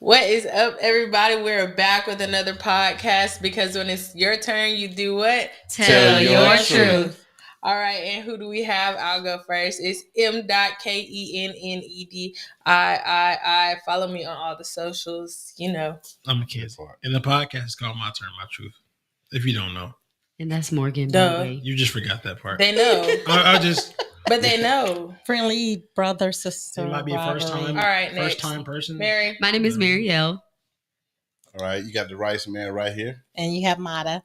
What is up, everybody? We're back with another podcast because when it's your turn, you do what? Tell your truth. All right, and who do we have? I'll go first. It's M.KENNEDII. Follow me on all the socials. You know. I'm a kid. And the podcast is called My Turn, My Truth. If you don't know. And that's Morgan, by the way. You just forgot that part. They know. I just... But they know. Friendly brother, sister. It might be a first time. All right, first time person. Mary. My name is Marielle. All right, you got the rice man right here. And you have Mata.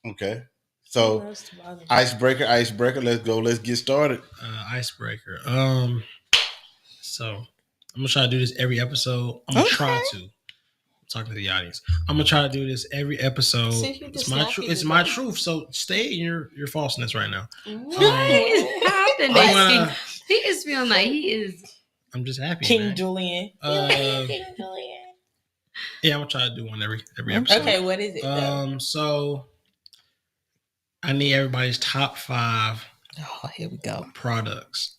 Okay. So, icebreaker. Let's go. Let's get started. Icebreaker. So, I'm going to try to do this every episode. I'm going to try to. I'm talking to the audience. I'm going to try to do this every episode. It's my truth. It's my truth. So, stay in your falseness right now. What is happening? He is feeling like he is. I'm just happy. King Julian. King Julian. Yeah, I'm going to try to do one every episode. Okay, what is it? So, I need everybody's top 5. Oh, here we go. Products.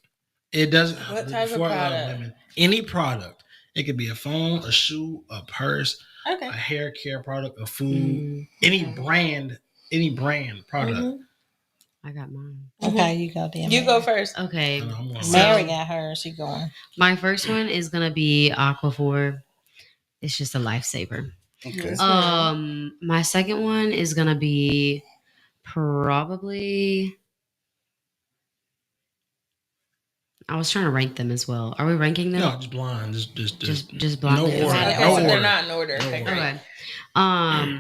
It doesn't. What type of product? Any product. It could be a phone, a shoe, a purse, a hair care product, a food, any brand product. Mm-hmm. I got mine. Okay, you go then. You go first. Okay. Mary got hers. She going. My first one is gonna be Aquaphor. It's just a lifesaver. Okay. My second one is gonna be probably. I was trying to rank them as well. Are we ranking them? No, just blind. Just blind. No order. Okay, No so order. they're not in order. No Okay, order. great. Okay.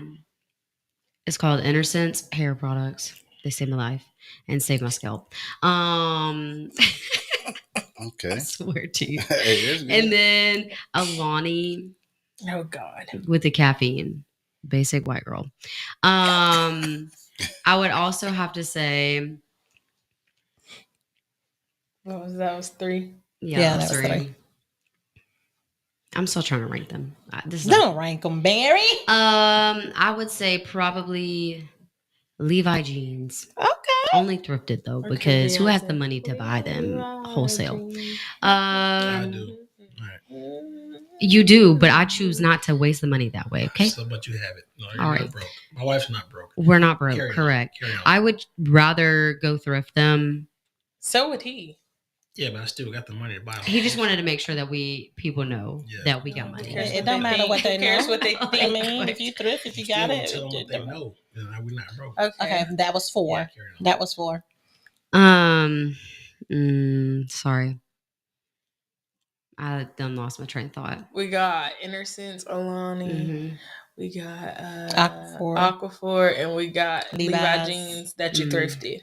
It's called Innersense hair products. They save my life and save my scalp. Okay. I swear to you. Hey, and then Alani Oh God. with the caffeine. Basic white girl. I would also have to say. What was that? That was 3. Yeah, that was 3. I'm still trying to rank them. Don't rank them, Barry. I would say probably Levi jeans. Okay. Only thrifted though, because who has the money to buy them wholesale? I do. All right. You do, but I choose not to waste the money that way. Okay. So, but you have it. No, you're All not right. broke. My wife's not broke. We're not broke. Carry on. Correct. Carry on. I would rather go thrift them. So would he. Yeah, but I still got the money to buy them. He just wanted to make sure that people know that we got money. It don't matter what they know. Cares what they think. I mean, if you thrift, if you got it. Tell them what they know. We're not broke. Okay, that was 4. Yeah, carry on. That was 4. Sorry. I done lost my train of thought. We got Innersense, Alani. Mm-hmm. We got Aquaphor, and we got Levi jeans that you thrifted.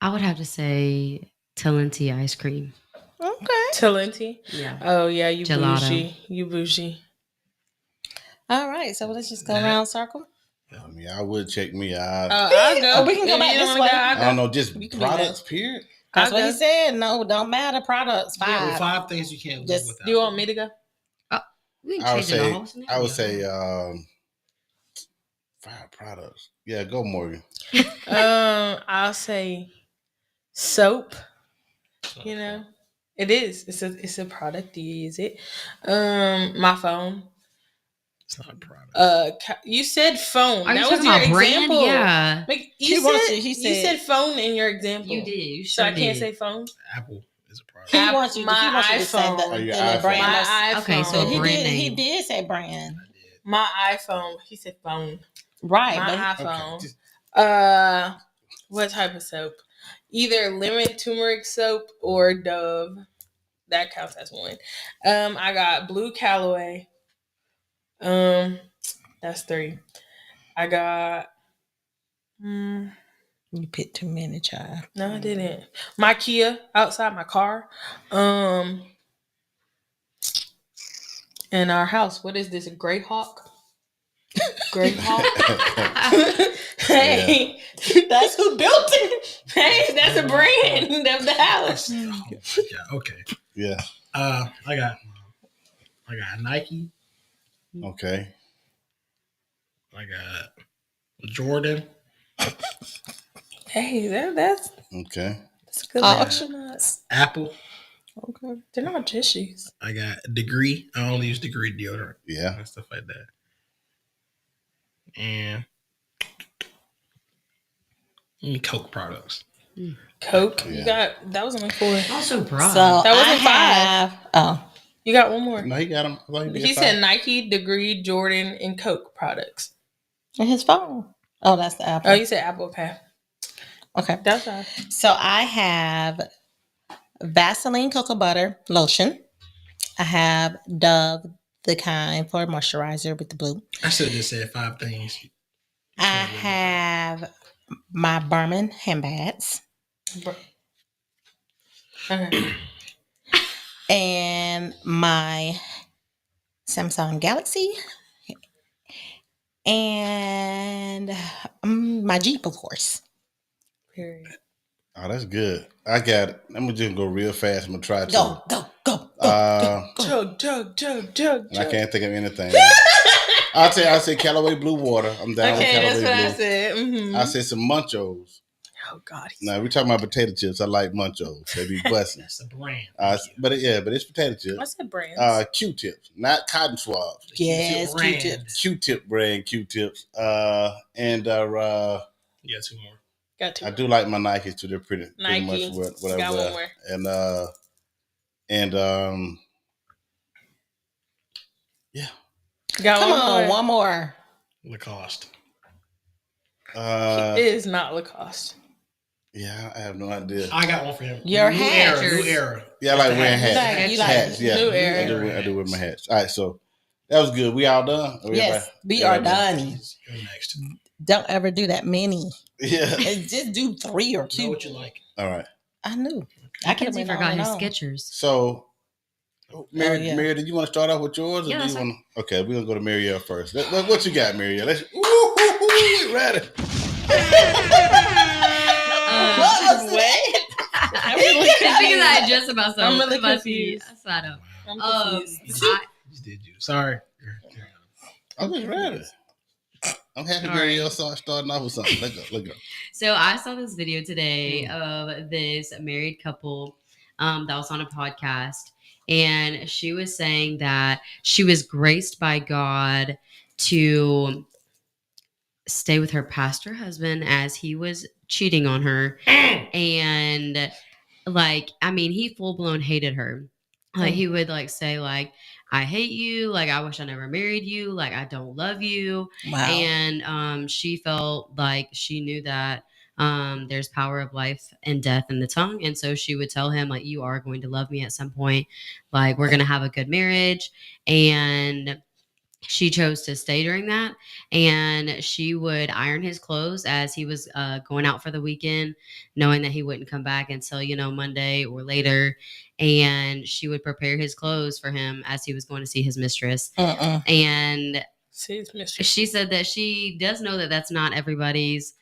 I would have to say Talenti ice cream. Okay. Talenti? Yeah. Oh, yeah, you Gelato. bougie. You bougie. All right, so let's just go around circle. I mean, I would check me out. I'll go. We can go If back you this don't way. go, I'll I go. don't know, just You can products, period. That's I'll what he go. said. No, don't matter. Products. 5. Yeah, 5 things you can't live Just- without. Do you want me to go? We can I would change it all. say, 5 products. Yeah, go Morgan. I'll say soap. You know, it is. It's a product. Do you use it? My phone. It's not a product. You said phone. Are you that talking was your about brand? example. Yeah. Like, He you said- said phone in your example. You did. You So sure I can't did. say phone. Apple is a product. He wants you to say iPhone. the, Oh, your the iPhone. brand. My that's- iPhone. Okay, so he brand did. He name. did say brand. My iPhone. He said phone. Right. My but iPhone. Okay, just- What type of soap? Either lemon turmeric soap or Dove. That counts as one. I got blue Callaway. That's 3. I got. you picked too many, child. No, I didn't. My Kia outside my car. In our house. What is this? A Great Hawk? Great Hawk. Hey, that's who built it. Hey, that's a brand of the house. Oh my God. Okay. Yeah. I got Nike. Okay. I got Jordan. Hey, that's Okay. a good Oh. option. Apple. Okay. They're not tissues. I got Degree. I only use Degree deodorant. Yeah. And stuff like that. And Coke products. Coke. Yeah. You got that was only 4. Also, bra. So That wasn't I 5. have, oh, You got one more. No, he got him. He said Nike, Degree, Jordan, and Coke products. and his phone. Oh, that's the Apple. Oh, you said Apple. Okay. Okay. That's right. So I have Vaseline cocoa butter lotion. I have Dove, the kind for moisturizer with the blue. I should have just said 5 things. I have my Barman handbags Okay. and my Samsung Galaxy and my Jeep, of course. Period. Oh, that's good. I got it. I'm gonna just go real fast. I'm gonna try to. Go. Chug. And I can't think of anything. I'll say Callaway Blue Water. I'm down with Okay, Callaway that's what Blue. I said. Mm-hmm. I said some Munchos. Oh God. Now we're talking about potato chips. I like Munchos. They be busting. That's a brand. But it's potato I chips. said brands. Q-tips, not cotton swabs. Yes, Brand. Q-tips. Q-tip brand Q-tips. And Yeah, 2 more. Got 2. I do like my Nikes too. They're pretty Nike. much what I Got wear. one more. And yeah. Got Come one on, more. one more. Lacoste. It is not Lacoste. Yeah, I have no idea. I got one for him. Your New hats. era. New era. Yeah, I like wearing Hats. hats. You like Hats, yeah. New era. I do wear my hats. All right, so that was good. We all done? Or Yes, everybody- we are everybody done. You're next. Don't ever do that many. Yeah. Just do 3 or Know 2. what you like. All right. I knew. I could have Kenzie been forgot on his and on. Skechers. So, Mary, yeah. Mary, did you want to start off with yours? Or Yeah, do that's you fine. want to? Okay, we're going to go to Marielle first. What you got, Marielle? We ready. What was that? I'm really It's because confused. I just about something. I'm really about confused. to- I know. I'm confused. Just did you. Sorry. I'm just ready. I'm happy All Marielle starting off with something. Let's go. So I saw this video today of this married couple that was on a podcast, and she was saying that she was graced by God to stay with her pastor husband as he was cheating on her, and he full blown hated her. Like he would say I hate you, I wish I never married you, I don't love you. Wow. And she felt like she knew that there's power of life and death in the tongue, and so she would tell him you are going to love me at some point, we're going to have a good marriage. And she chose to stay during that, and she would iron his clothes as he was going out for the weekend, knowing that he wouldn't come back until Monday or later. And she would prepare his clothes for him as he was going to see his mistress. And she said that she does know that that's not everybody's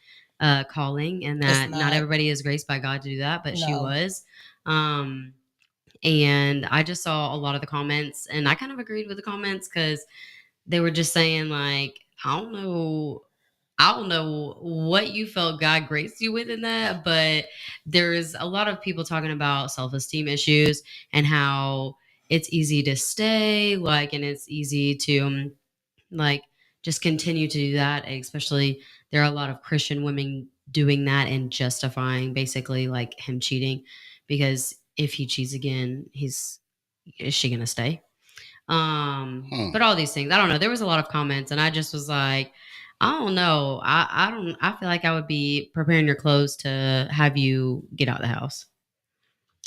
calling, and that not everybody is graced by God to do that, but she was. And I just saw a lot of the comments, and I kind of agreed with the comments because they were just saying I don't know what you felt God graced you with in that, but there's a lot of people talking about self-esteem issues and how it's easy to stay, and it's easy to just continue to do that. Especially there are a lot of Christian women doing that and justifying basically him cheating, because if he cheats again, is she gonna stay? But all these things, I don't know. There was a lot of comments, and I just was like, I don't know. I feel like I would be preparing your clothes to have you get out of the house.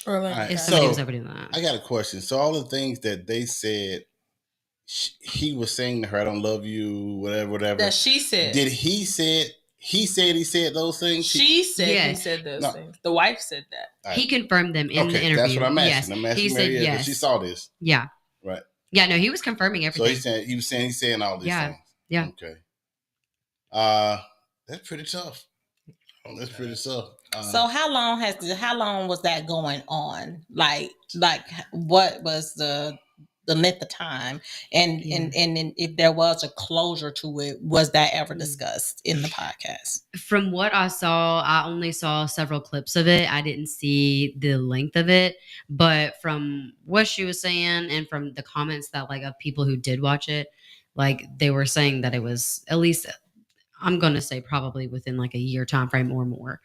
Or if somebody was ever doing that. I got a question. So all the things that they said, he was saying to her, "I don't love you," whatever. That she said. Did he said? He said those things. She said he said those things. The wife said that. Right. He confirmed them in the interview. That's what I'm asking. Yes. I'm asking He said Marielle, yes. she saw this. Yeah. Right. Yeah. No, he was confirming everything. So he's saying all these things. Yeah. Okay. That's pretty tough. That's pretty tough. So how long was that going on? What was the the length of time, and if there was a closure to it, was that ever discussed in the podcast? From what I saw, I only saw several clips of it. I didn't see the length of it, but from what she was saying and from the comments that like of people who did watch it, like they were saying that it was at least, I'm gonna say probably within like a year time frame or more.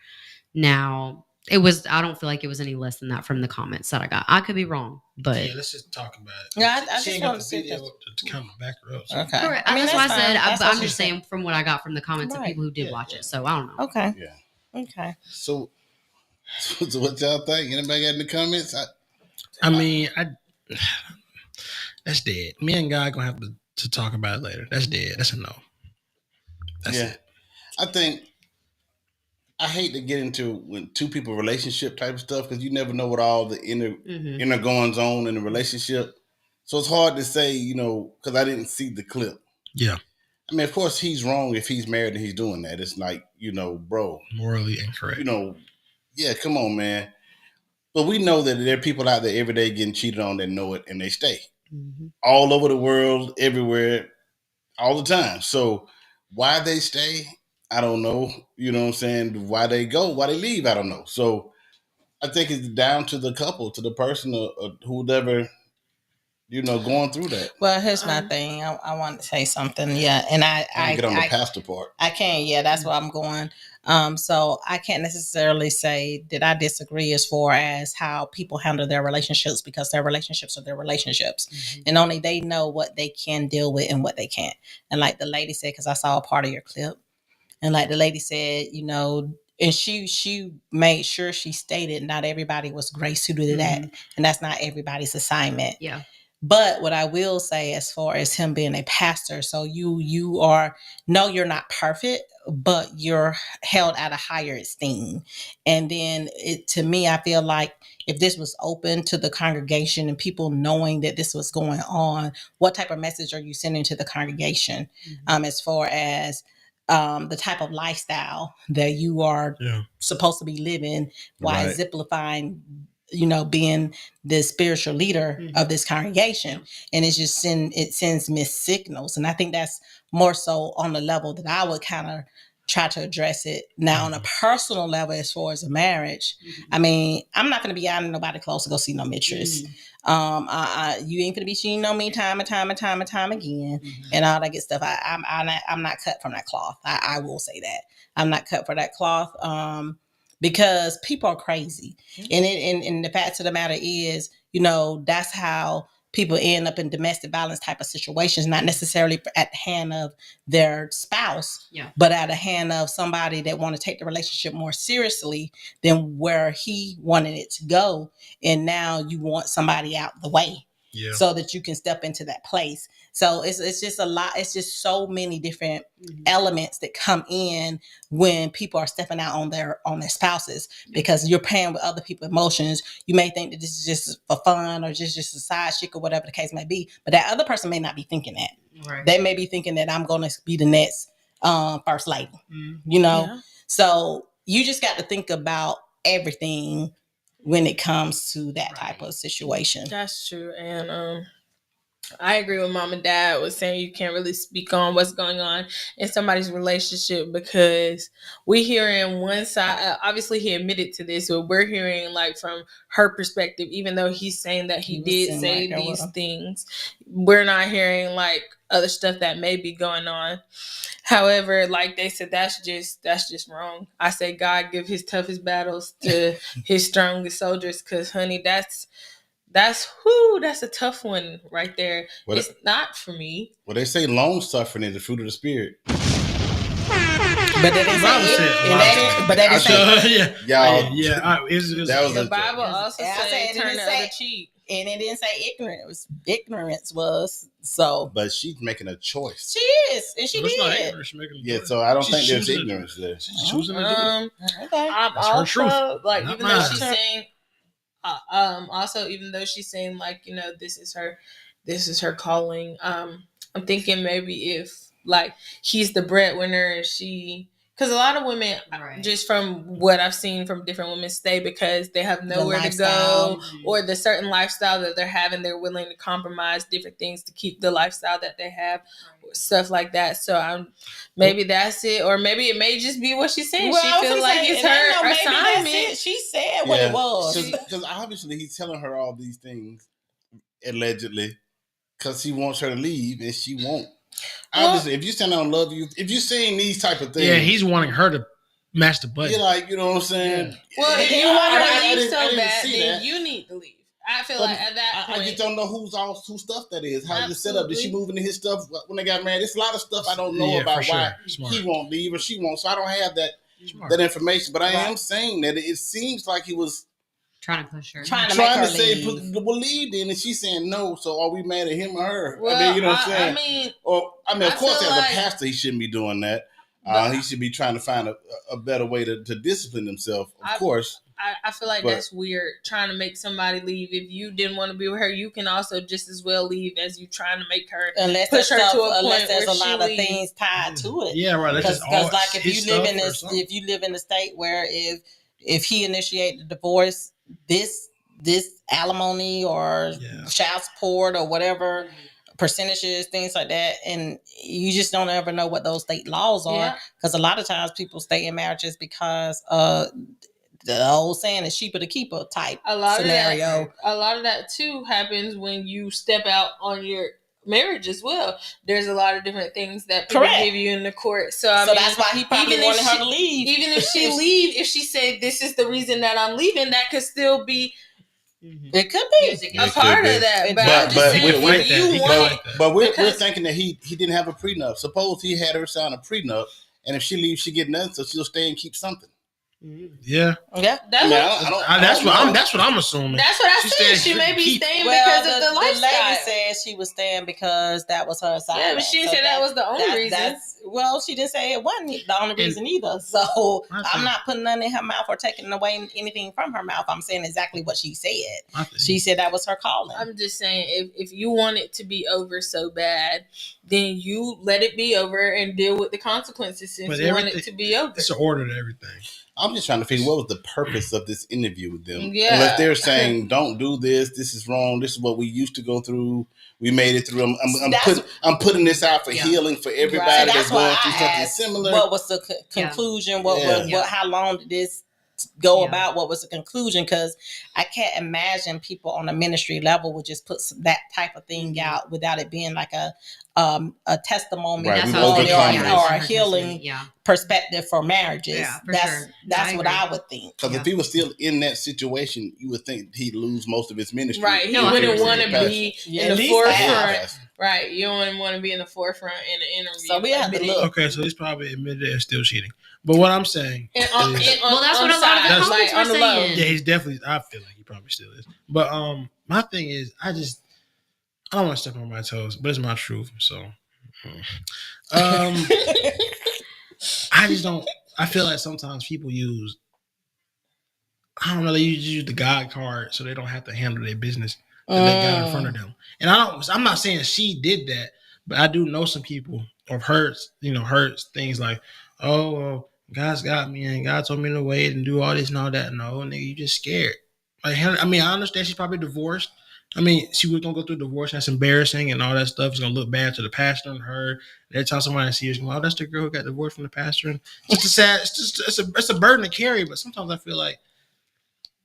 Now it was, I don't feel like it was any less than that from the comments that I got. I could be wrong, but yeah, let's just talk about it. Yeah, I she just ain't want got to the see video this. to kind of back her up. So. Okay, correct. I mean That's why I said, that's but what I'm she just said. saying from what I got from the comments of Right. people who did watch it. So I don't know. Okay, Yeah. okay. So what y'all think? Anybody got in the comments? I mean, that's dead. Me and God gonna have to talk about it later. That's dead. That's a no. That's it. I think I hate to get into when two people relationship type of stuff because you never know what all the inner goings on in the relationship. So it's hard to say, because I didn't see the clip. Yeah. I mean, of course, he's wrong if he's married and he's doing that. It's like, bro. Morally incorrect. Yeah, come on, man. But we know that there are people out there every day getting cheated on that know it and they stay. All over the world, everywhere, all the time. So why they stay, I don't know. You know what I'm saying? Why they go, why they leave, I don't know. So I think it's down to the couple, to the person or whoever, going through that. Well, here's my thing. I want to say something. Yeah, and I get on the pastor part. I can. Yeah, that's where I'm going. So I can't necessarily say that I disagree as far as how people handle their relationships because their relationships are their relationships, and only they know what they can deal with and what they can't. And like the lady said, because I saw a part of your clip, and like the lady said, and she made sure she stated not everybody was grace suited to that, and that's not everybody's assignment. Yeah. But what I will say, as far as him being a pastor, so you are, no, you're not perfect, but you're held at a higher esteem. And then to me, I feel like if this was open to the congregation and people knowing that this was going on, what type of message are you sending to the congregation as far as the type of lifestyle that you are supposed to be living while exemplifying, being the spiritual leader of this congregation. And it sends mixed signals. And I think that's more so on the level that I would kind of try to address it. Now, on a personal level, as far as a marriage, I mean, I'm not going to be out of nobody close to go see no mistress. You ain't going to be seeing no me time and time again, and all that good stuff. I'm not cut from that cloth. I will say that I'm not cut for that cloth. Because people are crazy. And the fact of the matter is, that's how people end up in domestic violence type of situations, not necessarily at the hand of their spouse, but at the hand of somebody that want to take the relationship more seriously than where he wanted it to go. And now you want somebody out the way. So that you can step into that place. So it's just a lot. It's just so many different elements that come in when people are stepping out on their spouses, because you're playing with other people's emotions. You may think that this is just for fun or just a side chick or whatever the case may be, but that other person may not be thinking that. Right. They may be thinking that I'm going to be the next first lady. So you just got to think about everything when it comes to that type of situation. That's true. And I agree with Mom and Dad was saying you can't really speak on what's going on in somebody's relationship because we hearing one side. Obviously, he admitted to this, but we're hearing like from her perspective, even though he's saying that he did say these things, we're not hearing like other stuff that may be going on. However, like they said, that's just wrong. I say God give his toughest battles to his strongest soldiers, because honey, that's a tough one right there. It's not for me. Well, they say long suffering is the fruit of the spirit. But they didn't say the Bible also said turn the other cheek. And it didn't say ignorance was so. But she's making a choice. She is, and she did. Not ignorance, she's making a choice. So I don't think there's ignorance there. She's choosing to do it. Okay. I'm That's also her like, not even though mine. she's saying, also even though she's saying like, this is her calling. I'm thinking maybe if like he's the breadwinner and she Because a lot of women, just from what I've seen from different women, stay because they have nowhere to go, or the certain lifestyle that they're having, they're willing to compromise different things to keep the lifestyle that they have, stuff like that. So maybe that's it, or maybe it may just be what she's saying. She feels like it's her assignment. She said what it was. Because obviously he's telling her all these things, allegedly, because he wants her to leave, and she won't. Obviously, if you stand on love you, if you're saying these type of things, he's wanting her to match the budget. You're like, you know what I'm saying? Well, if you want her to leave so bad, then you need to leave. I feel like at that point, I just don't know whose stuff that is. How's it set up? Did she move into his stuff when they got married? There's a lot of stuff I don't know about why he won't leave or she won't. So I don't have that information. But I am saying that it seems like he was trying to push her, trying to say, "Well, leave then," and she's saying no. So are we mad at him or her? Well, I mean, you know what I'm saying? I mean, of course, as a pastor, he shouldn't be doing that. He should be trying to find a better way to discipline himself. Of course. I feel like that's weird, trying to make somebody leave. If you didn't want to be with her, you can also just as well leave as you trying to make her push her to a point there's where a lot of things tied to it. Yeah, right. Because like if you live in a state where if he initiated the divorce, this alimony or child support or whatever percentages, things like that, and you just don't ever know what those state laws are. Because a lot of times people stay in marriages because the old saying is cheaper to keep a type scenario. A lot of that too happens when you step out on your marriage as well. There's a lot of different things that people give you in the court. So I mean, that's why he probably wanted her to leave. Even if she if she said this is the reason that I'm leaving, that could still be. It could be a part of that, but I'm just saying, but we're thinking that he didn't have a prenup. Suppose he had her sign a prenup, and if she leaves, she get nothing, so she'll stay and keep something. Yeah. That's what I'm assuming. That's what I said. She may be staying because of the lifestyle. The lady said she was staying because that was her assignment. Yeah, but she didn't say that was the only reason. Well, she didn't say it wasn't the only reason either. So I'm not putting nothing in her mouth or taking away anything from her mouth. I'm saying exactly what she said. She said that was her calling. I'm just saying, if you want it to be over so bad, then you let it be over and deal with the consequences since you want it to be over. It's an order to everything. I'm just trying to figure what was the purpose of this interview with them. Yeah. Unless they're saying, don't do this. This is wrong. This is what we used to go through. We made it through. I'm putting this out for healing for everybody that's going through something similar. What was the conclusion? How long did this go about? What was the conclusion? Because I can't imagine people on a ministry level would just put that type of thing out without it being like a testimony or a healing perspective for marriages. Yeah, that's what I would think. Because if he was still in that situation, you would think he'd lose most of his ministry. Right. He wouldn't want to be in the forefront. Right. You wouldn't want to be in the forefront in an interview. So we have to look. Okay, so he's probably admitted they're still cheating. But what I'm saying that's what a lot of the comments were saying. Yeah, he's definitely, I feel like he probably still is. But my thing is, I don't want to step on my toes, but it's my truth. So, I just don't. I feel like sometimes people use, they use the God card so they don't have to handle their business that they got in front of them. And I'm not saying she did that, but I do know some people or heard things like, oh, God's got me and God told me to wait and do all this and all that. No, nigga, you just scared. Like, I mean, I understand she's probably divorced. I mean, she was gonna go through a divorce. That's embarrassing, and all that stuff is gonna look bad to the pastor and her. Every time somebody sees her, oh, that's the girl who got divorced from the pastor. And it's just sad. It's a burden to carry. But sometimes I feel like,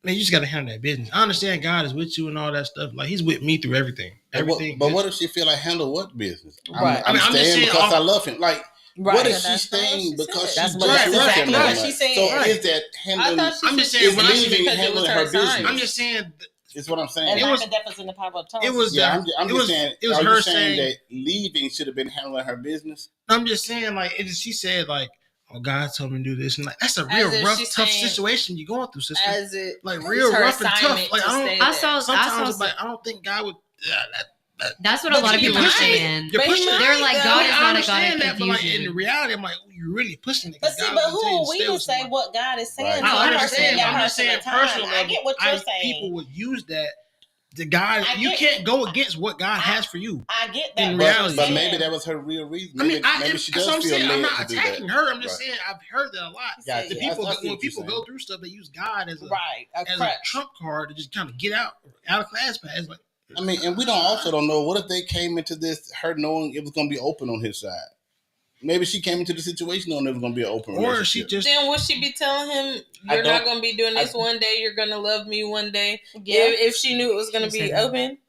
man, you just gotta handle that business. I understand God is with you and all that stuff. Like He's with me through everything. But what if she feel like handle what business? Right. I'm staying because I love him. Like. Right. What if she's staying because she's exactly what she said? So is that handling? I'm just saying when leaving handling her business. I'm just saying. It's what I'm saying. And it was definitely in the power of tongue. It was. I'm just saying. It was her saying that leaving should have been handling her business. I'm just saying, like she said, like, oh, God told me to do this, and like that's a real rough, tough situation you're going through, sister. Like real rough and tough. Like sometimes like I don't think God would. That's what a lot of people are saying. They're like, God is not a God of confusion. But like, in reality, I'm like, you're really pushing it. But see, but who are we to say what God is saying? Right. I understand. I'm just saying personally. I get what you're saying. People would use that the God, you can't go against what God has for you. I get that. In reality, but maybe that was her real reason. Maybe she does feel saying. I'm led not to do attacking that. her. I'm just saying I've heard that a lot. Yeah, When people go through stuff, they use God as a trump card to just kind of get out of class pass. Like, I mean, and we also don't know. What if they came into this her knowing it was going to be open on his side? Maybe she came into the situation knowing it was going to be an open relationship. Then would she be telling him, "You're not going to be doing this one day. You're going to love me one day"? Yeah. If she knew it was going to be open.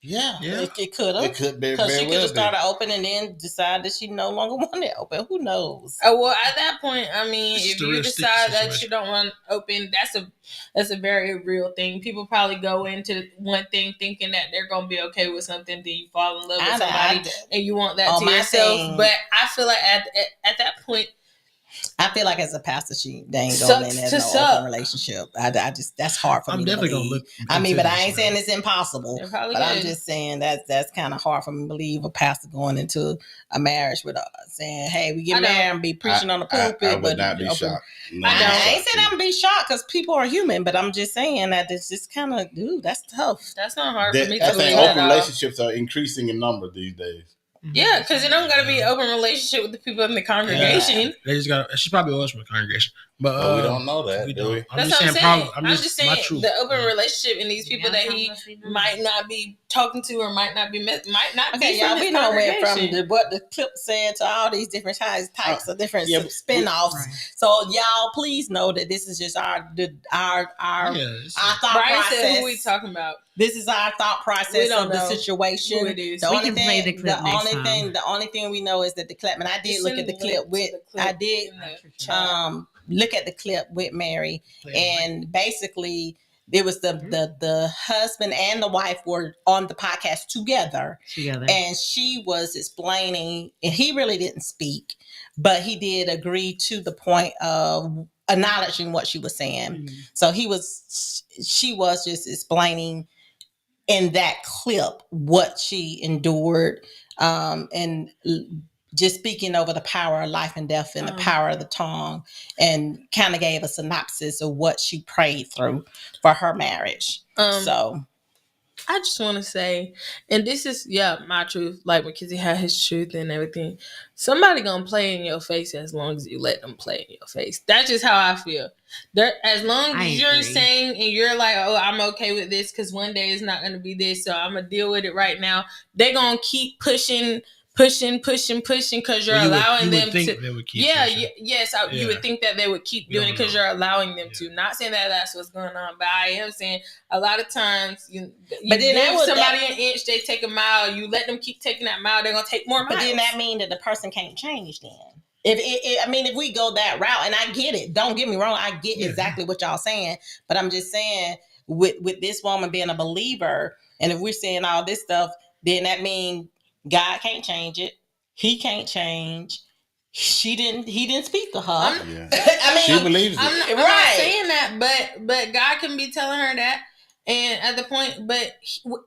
Yeah. It could have. It could be because she could have started open and then decide that she no longer wanted it open. Who knows? Well, at that point, I mean, if you decide that you don't want open, that's a very real thing. People probably go into one thing thinking that they're gonna be okay with something, then you fall in love with somebody and you want that to yourself. But I feel like at that point, I feel like as a pastor, they ain't going in as no open relationship. I just that's hard for me. I'm definitely gonna look. I mean, but I ain't saying it's impossible. But I'm just saying that's kind of hard for me to believe a pastor going into a marriage with saying, "Hey, we get married and be preaching on the pulpit." I would not be shocked. I ain't saying I'm gonna be shocked because people are human, but I'm just saying that it's just kind of, dude, that's tough. That's not hard for me to believe. Open relationships are increasing in number these days. Yeah, because it don't got to be an open relationship with the people in the congregation. Yeah. They just got. She probably was from the congregation, but we don't know that. Do we? That's what I'm saying. I'm just saying the open relationship and these people that he might not be talking to or might not be be y'all. We know where from what the clip said to all these different types of different spinoffs. Right. So y'all, please know that this is just our thought Brian process. Said, who we talking about? This is our thought process of the situation. The only thing we know is that the clip, and I did look at the clip with. I did look at the clip with Mary, and basically it was the husband and the wife were on the podcast together, and she was explaining, and he really didn't speak, but he did agree to the point of acknowledging what she was saying. Mm-hmm. So she was just explaining in that clip what she endured, and just speaking over the power of life and death and the power of the tongue, and kind of gave a synopsis of what she prayed through for her marriage. So I just want to say, and this is my truth, like Mackenzie had his truth and everything. Somebody gonna play in your face as long as you let them play in your face. That's just how I feel. As long as you're saying and you're like, "Oh, I'm okay with this because one day it's not gonna be this, so I'm gonna deal with it right now." They're gonna keep pushing because you're allowing them to. You would think that they would keep doing it because you're allowing them to. Not saying that that's what's going on, but I am saying a lot of times you give somebody an inch, they take a mile. You let them keep taking that mile, they're gonna take more miles. But then that means that the person can't change. Then if we go that route, and I get it, don't get me wrong, I get exactly what y'all saying, but I'm just saying with this woman being a believer, and if we're saying all this stuff, then that means God can't change it. He can't change. He didn't speak to her. I mean, she believes it. I'm not saying that, but God can be telling her that, and at the point, but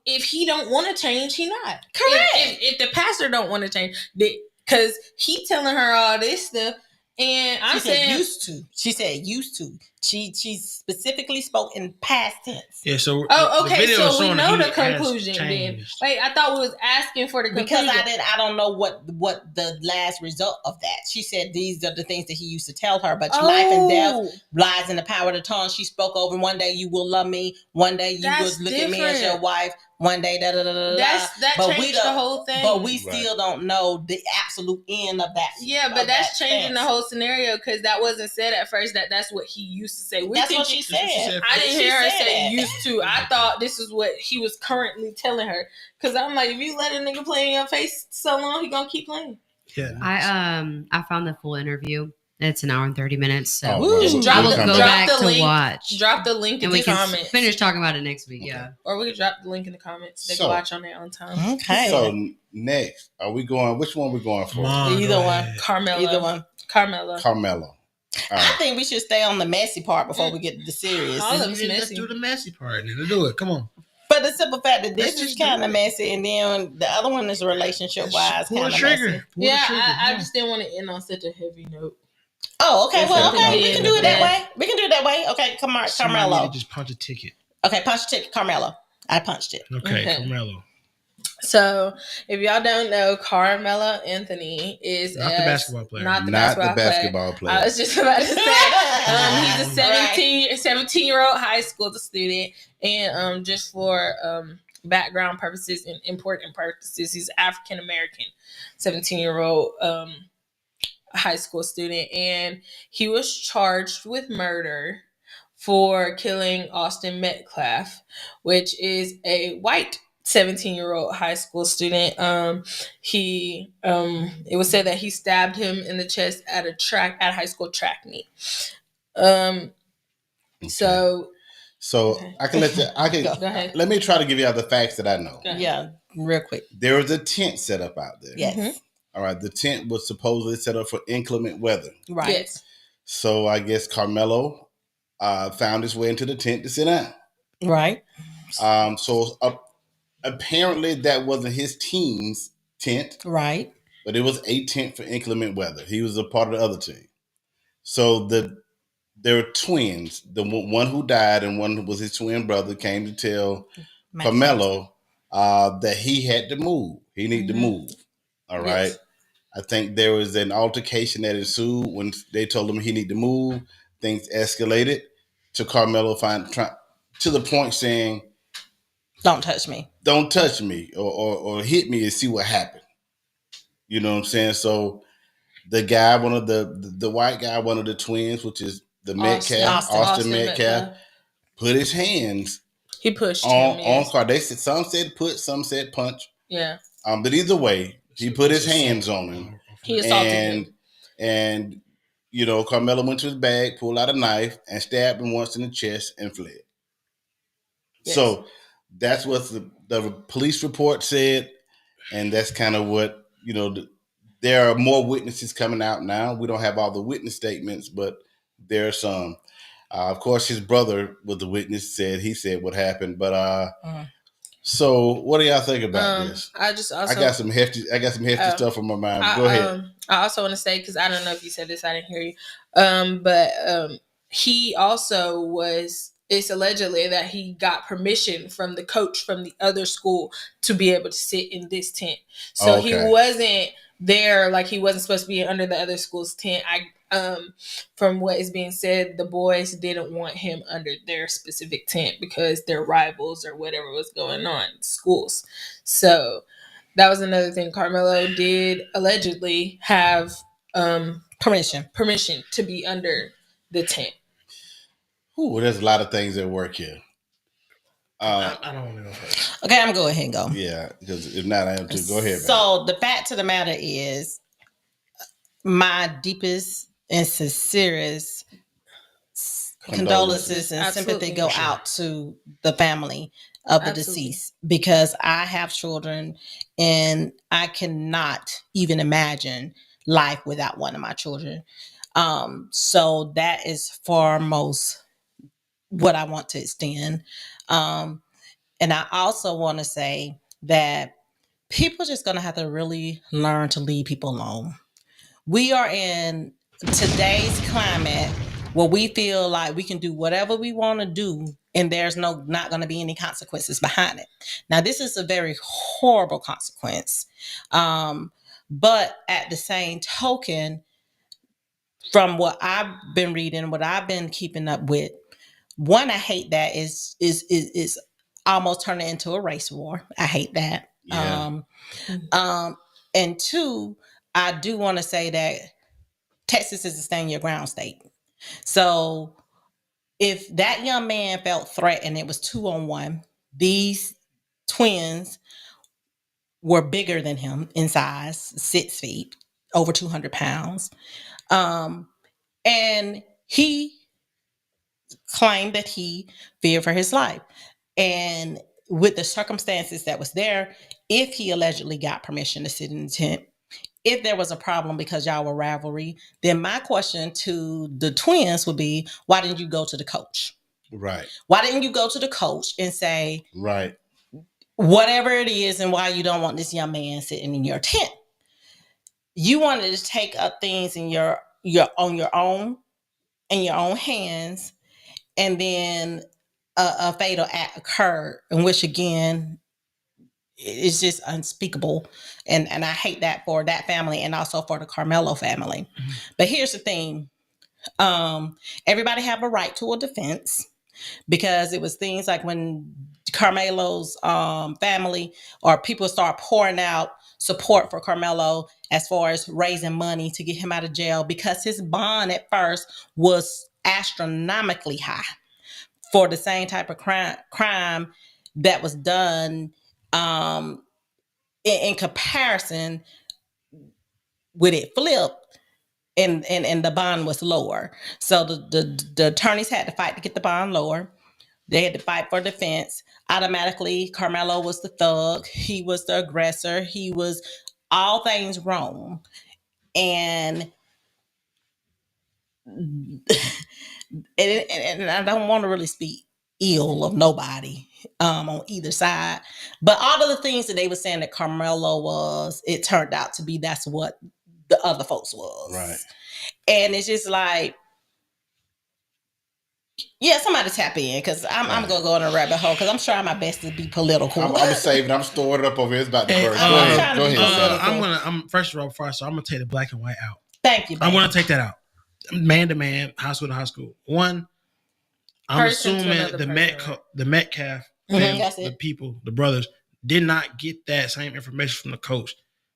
if he don't want to change, he not correct. If the pastor don't want to change, because he telling her all this stuff, and I'm saying used to. She said used to. She specifically spoke in past tense. Yeah, so okay, so we know the conclusion then. Wait, I thought we was asking for the conclusion. Because I don't know what the last result of that. She said these are the things that he used to tell her, but life and death lies in the power of the tongue. She spoke over, one day you will love me, one day you will look at me as your wife, one day that changed the whole thing. But we still don't know the absolute end of that. Yeah, but that's changing the whole scenario, because that wasn't said at first that's what he used to say. That's what she said. I didn't hear her say used to. I thought this is what he was currently telling her. Because I'm like, if you let a nigga play in your face so long, he gonna keep playing. Yeah. I found the full interview. It's an hour and 30 minutes. So just I will go back to watch. Drop the link in the comments. Can finish talking about it next week. Yeah. Or we can drop the link in the comments. They can watch on their own time. Okay. So next, are we going? Which one are we going for? Either one. Carmelo. I think we should stay on the messy part before we get to the serious. Let's do the messy part. Let's do it. Come on. But the simple fact that this is kind of messy, and then the other one is relationship wise kind of messy. I just didn't want to end on such a heavy note. Oh, okay. Well, okay. We can do it that way. Okay, Carmelo. Just punch a ticket. Okay, punch a ticket, Carmelo. I punched it. Okay. Carmelo. So, if y'all don't know, Carmelo Anthony is not the basketball player. Not the basketball player. I was just about to say, he's a 17-year-old high school student, and just for background purposes and important purposes, he's African American, 17-year-old high school student, and he was charged with murder for killing Austin Metcalf, which is a white 17-year-old high school student. It was said that he stabbed him in the chest at a high school track meet. So I can let you. Go ahead. Let me try to give you all the facts that I know. Yeah, real quick. There was a tent set up out there. Yes. Mm-hmm. All right. The tent was supposedly set up for inclement weather. Right. Yes. So I guess Carmelo found his way into the tent to sit down. Right. So apparently that wasn't his team's tent. Right. But it was a tent for inclement weather. He was a part of the other team. So there were twins. The one who died and one who was his twin brother came to tell Carmelo that he had to move. He needed to move. All right. Yes. I think there was an altercation that ensued when they told him he needed to move. Things escalated to Carmelo to the point saying, "Don't touch me. Don't touch me, or hit me and see what happened." You know what I'm saying? So the guy, one of the white guy, one of the twins, which is the Austin Metcalf, put his hands. He pushed on him. Yes. Car. They said some said put, some said punch. Yeah. But either way, he put his hands on him. He assaulted him. And Carmelo went to his bag, pulled out a knife, and stabbed him once in the chest and fled. Yes. So that's what the police report said, and that's kind of what there are more witnesses coming out now. We don't have all the witness statements, but there are some. Of course, his brother was the witness. He said what happened. But so what do y'all think about this? I got some hefty stuff on my mind. Go ahead. I also want to say, because I don't know if you said this, I didn't hear you. But he also it's allegedly that he got permission from the coach from the other school to be able to sit in this tent. So he wasn't there, like he wasn't supposed to be under the other school's tent. From what is being said, the boys didn't want him under their specific tent because they're rivals or whatever was going on in schools. So that was another thing. Carmelo did allegedly have permission to be under the tent. Ooh, there's a lot of things at work here. I don't want to go first. Okay, I'm going to go ahead and go. Yeah, because if not, I have to go ahead. So the fact of the matter is, my deepest and sincerest condolences and sympathy go out to the family of the deceased, because I have children and I cannot even imagine life without one of my children. So that is foremost what I want to extend. And I also want to say that people are just going to have to really learn to leave people alone. We are in today's climate where we feel like we can do whatever we want to do and there's not going to be any consequences behind it. Now, this is a very horrible consequence. But at the same token, from what I've been reading, what I've been keeping up with, one, I hate that is almost turning into a race war. I hate that. Yeah. And two, I do want to say that Texas is a stand your ground state. So if that young man felt threatened, it was 2-on-1. These twins were bigger than him in size, 6 feet, over 200 pounds. And he claimed that he feared for his life. And with the circumstances that was there, if he allegedly got permission to sit in the tent, if there was a problem because y'all were rivalry, then my question to the twins would be, why didn't you go to the coach? Right. Why didn't you go to the coach and say, right, whatever it is and why you don't want this young man sitting in your tent? You wanted to take up things in your on your own, in your own hands, and then a fatal act occurred, in which again, it's just unspeakable, and I hate that for that family and also for the Carmelo family. Mm-hmm. But here's the thing: everybody have a right to a defense, because it was things like when Carmelo's family or people start pouring out support for Carmelo as far as raising money to get him out of jail, because his bond at first was astronomically high for the same type of crime that was done. In comparison with it flipped, and the bond was lower. So the attorneys had to fight to get the bond lower. They had to fight for defense. Automatically, Carmelo was the thug. He was the aggressor. He was all things wrong. And I don't want to really speak ill of nobody on either side, but all of the things that they were saying that Carmelo was, it turned out to be that's what the other folks was. Right. And it's just like, yeah, somebody tap in, because I'm gonna go in a rabbit hole, because I'm trying my best to be political. I'm saving. I'm storing it up over here. It's about to burst. Go ahead. I'm first of all, so I'm gonna take the black and white out. Thank you. I'm gonna take that out. Man to man, high school to high school. One, I'm assuming the Metcalf family, the people, the brothers, did not get that same information from the coach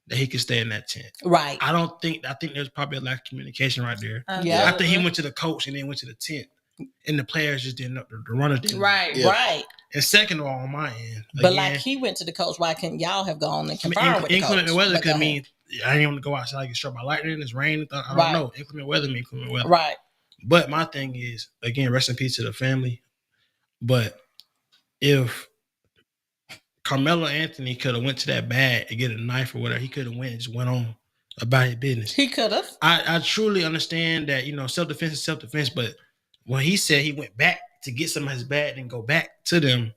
that he could stay in that tent. Right. I think there's probably a lack of communication right there. Yeah. After he went to the coach and then went to the tent, and the players just didn't know, the runners didn't know. Right. And second of all, on my end, but again, like he went to the coach, why couldn't y'all have gone and confirmed with the coach? Inclement weather could mean I didn't want to go outside, get struck by lightning, it's rain. I don't know. Inclement weather means inclement weather. Right. But my thing is, again, rest in peace to the family. But if Carmelo Anthony could have went to that bag and get a knife or whatever, he could have went and just went on about his business. He could have. I truly understand that, self-defense is self-defense, but when he said he went back to get some of his bag and go back to them,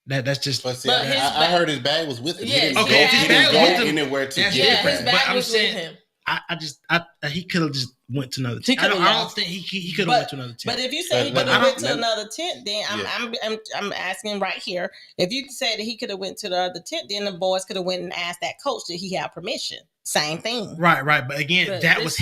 that's just. But see, I heard his bag was with him. Yes, he didn't go anywhere to get it. His bag was with him. He could have just went to another tent. I don't think he could have went to another tent. But if you say he could have went to another tent, then I'm asking right here. If you say that he could have went to the other tent, then the boys could have went and asked that coach that he had permission. Same thing. Right. But again, that was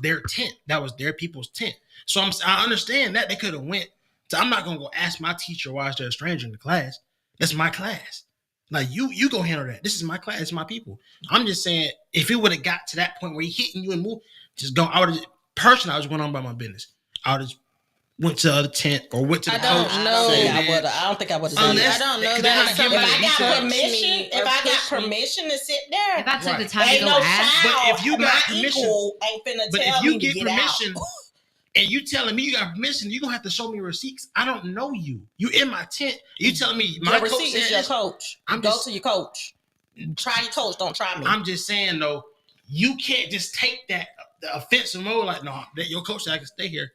their tent. That was their people's tent. So I understand that they could have went. So I'm not gonna go ask my teacher why is there a stranger in the class. That's my class. Like you go handle that. This is my class. It's my people. I'm just saying, if it would have got to that point where he hitting you and move, just go. I would have personally. I was going on about my business. I would have went to the other tent or went to the coach. I don't think I would have done that. I don't know that. If I got permission to sit there, if I took the time to go ask, but if you got permission, ain't finna tell me to get out. And you telling me you got permission, you're going to have to show me receipts. I don't know you. You in my tent. You telling me my receipt is your coach. Go to your coach. Try your coach. Don't try me. I'm just saying, though, you can't just take the offensive mode like, no, that your coach said I can stay here.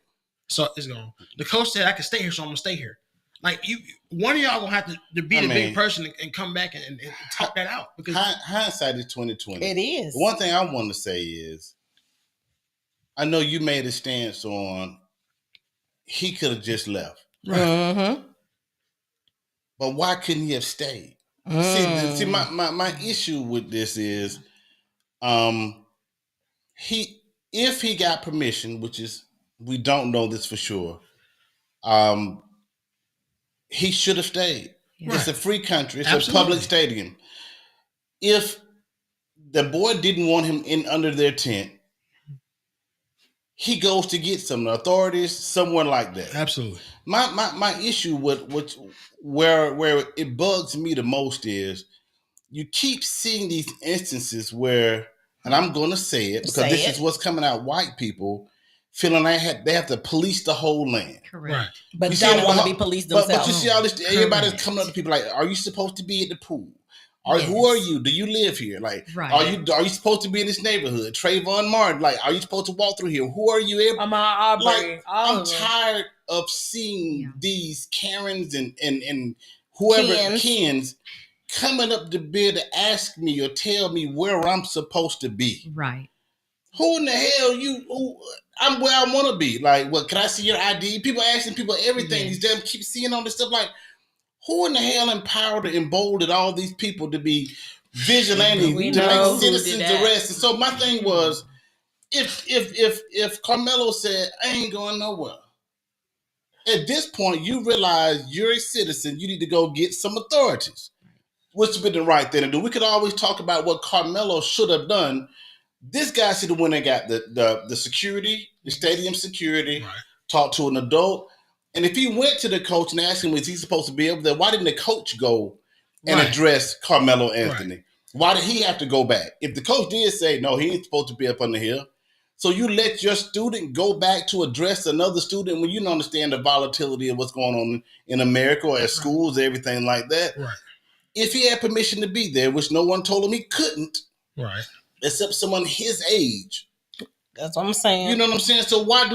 So it's gone. The coach said I can stay here, so I'm going to stay here. Like, one of y'all going to have to be the big person and come back and talk that out. Because hindsight is 2020. It is. One thing I want to say is, I know you made a stance on he could have just left. Right. Mm-hmm. But why couldn't he have stayed? See, my issue with this is if he got permission, which is we don't know this for sure, he should have stayed. Right. It's a free country. It's Absolutely. A public stadium. If the boy didn't want him in under their tent, he goes to get some authorities, someone like that. Absolutely. My issue with where it bugs me the most is you keep seeing these instances where, and I'm going to say it because this is what's coming out, white people feeling they have to police the whole land. Correct. Right. But don't want to be policed themselves. But you see all this, everybody's coming up to people like, are you supposed to be at the pool? Who are you? Do you live here? Like, right. Are you supposed to be in this neighborhood? Trayvon Martin, like, are you supposed to walk through here? Who are you? I'm Aubrey. I'm tired of seeing these Karens and whoever Kens coming up to bed to ask me or tell me where I'm supposed to be. Right. Who in the hell I'm where I want to be. Like, what, can I see your ID? People asking people everything. These damn keep seeing all this stuff. Like, who in the hell empowered and emboldened all these people to be vigilantes, to make citizens arrests? And so my thing was, if Carmelo said, I ain't going nowhere, at this point, you realize you're a citizen. You need to go get some authorities, which would be the right thing to do. We could always talk about what Carmelo should have done. This guy should have went and got the security, the stadium security, talked to an adult. And if he went to the coach and asked him, was he supposed to be able to, why didn't the coach go and address Carmelo Anthony? Why did he have to go back? If the coach did say, no, he ain't supposed to be up under here. So you let your student go back to address another student when you don't understand the volatility of what's going on in America or at schools, everything like that. Right. If he had permission to be there, which no one told him he couldn't, except someone his age. That's what I'm saying. You know what I'm saying? So why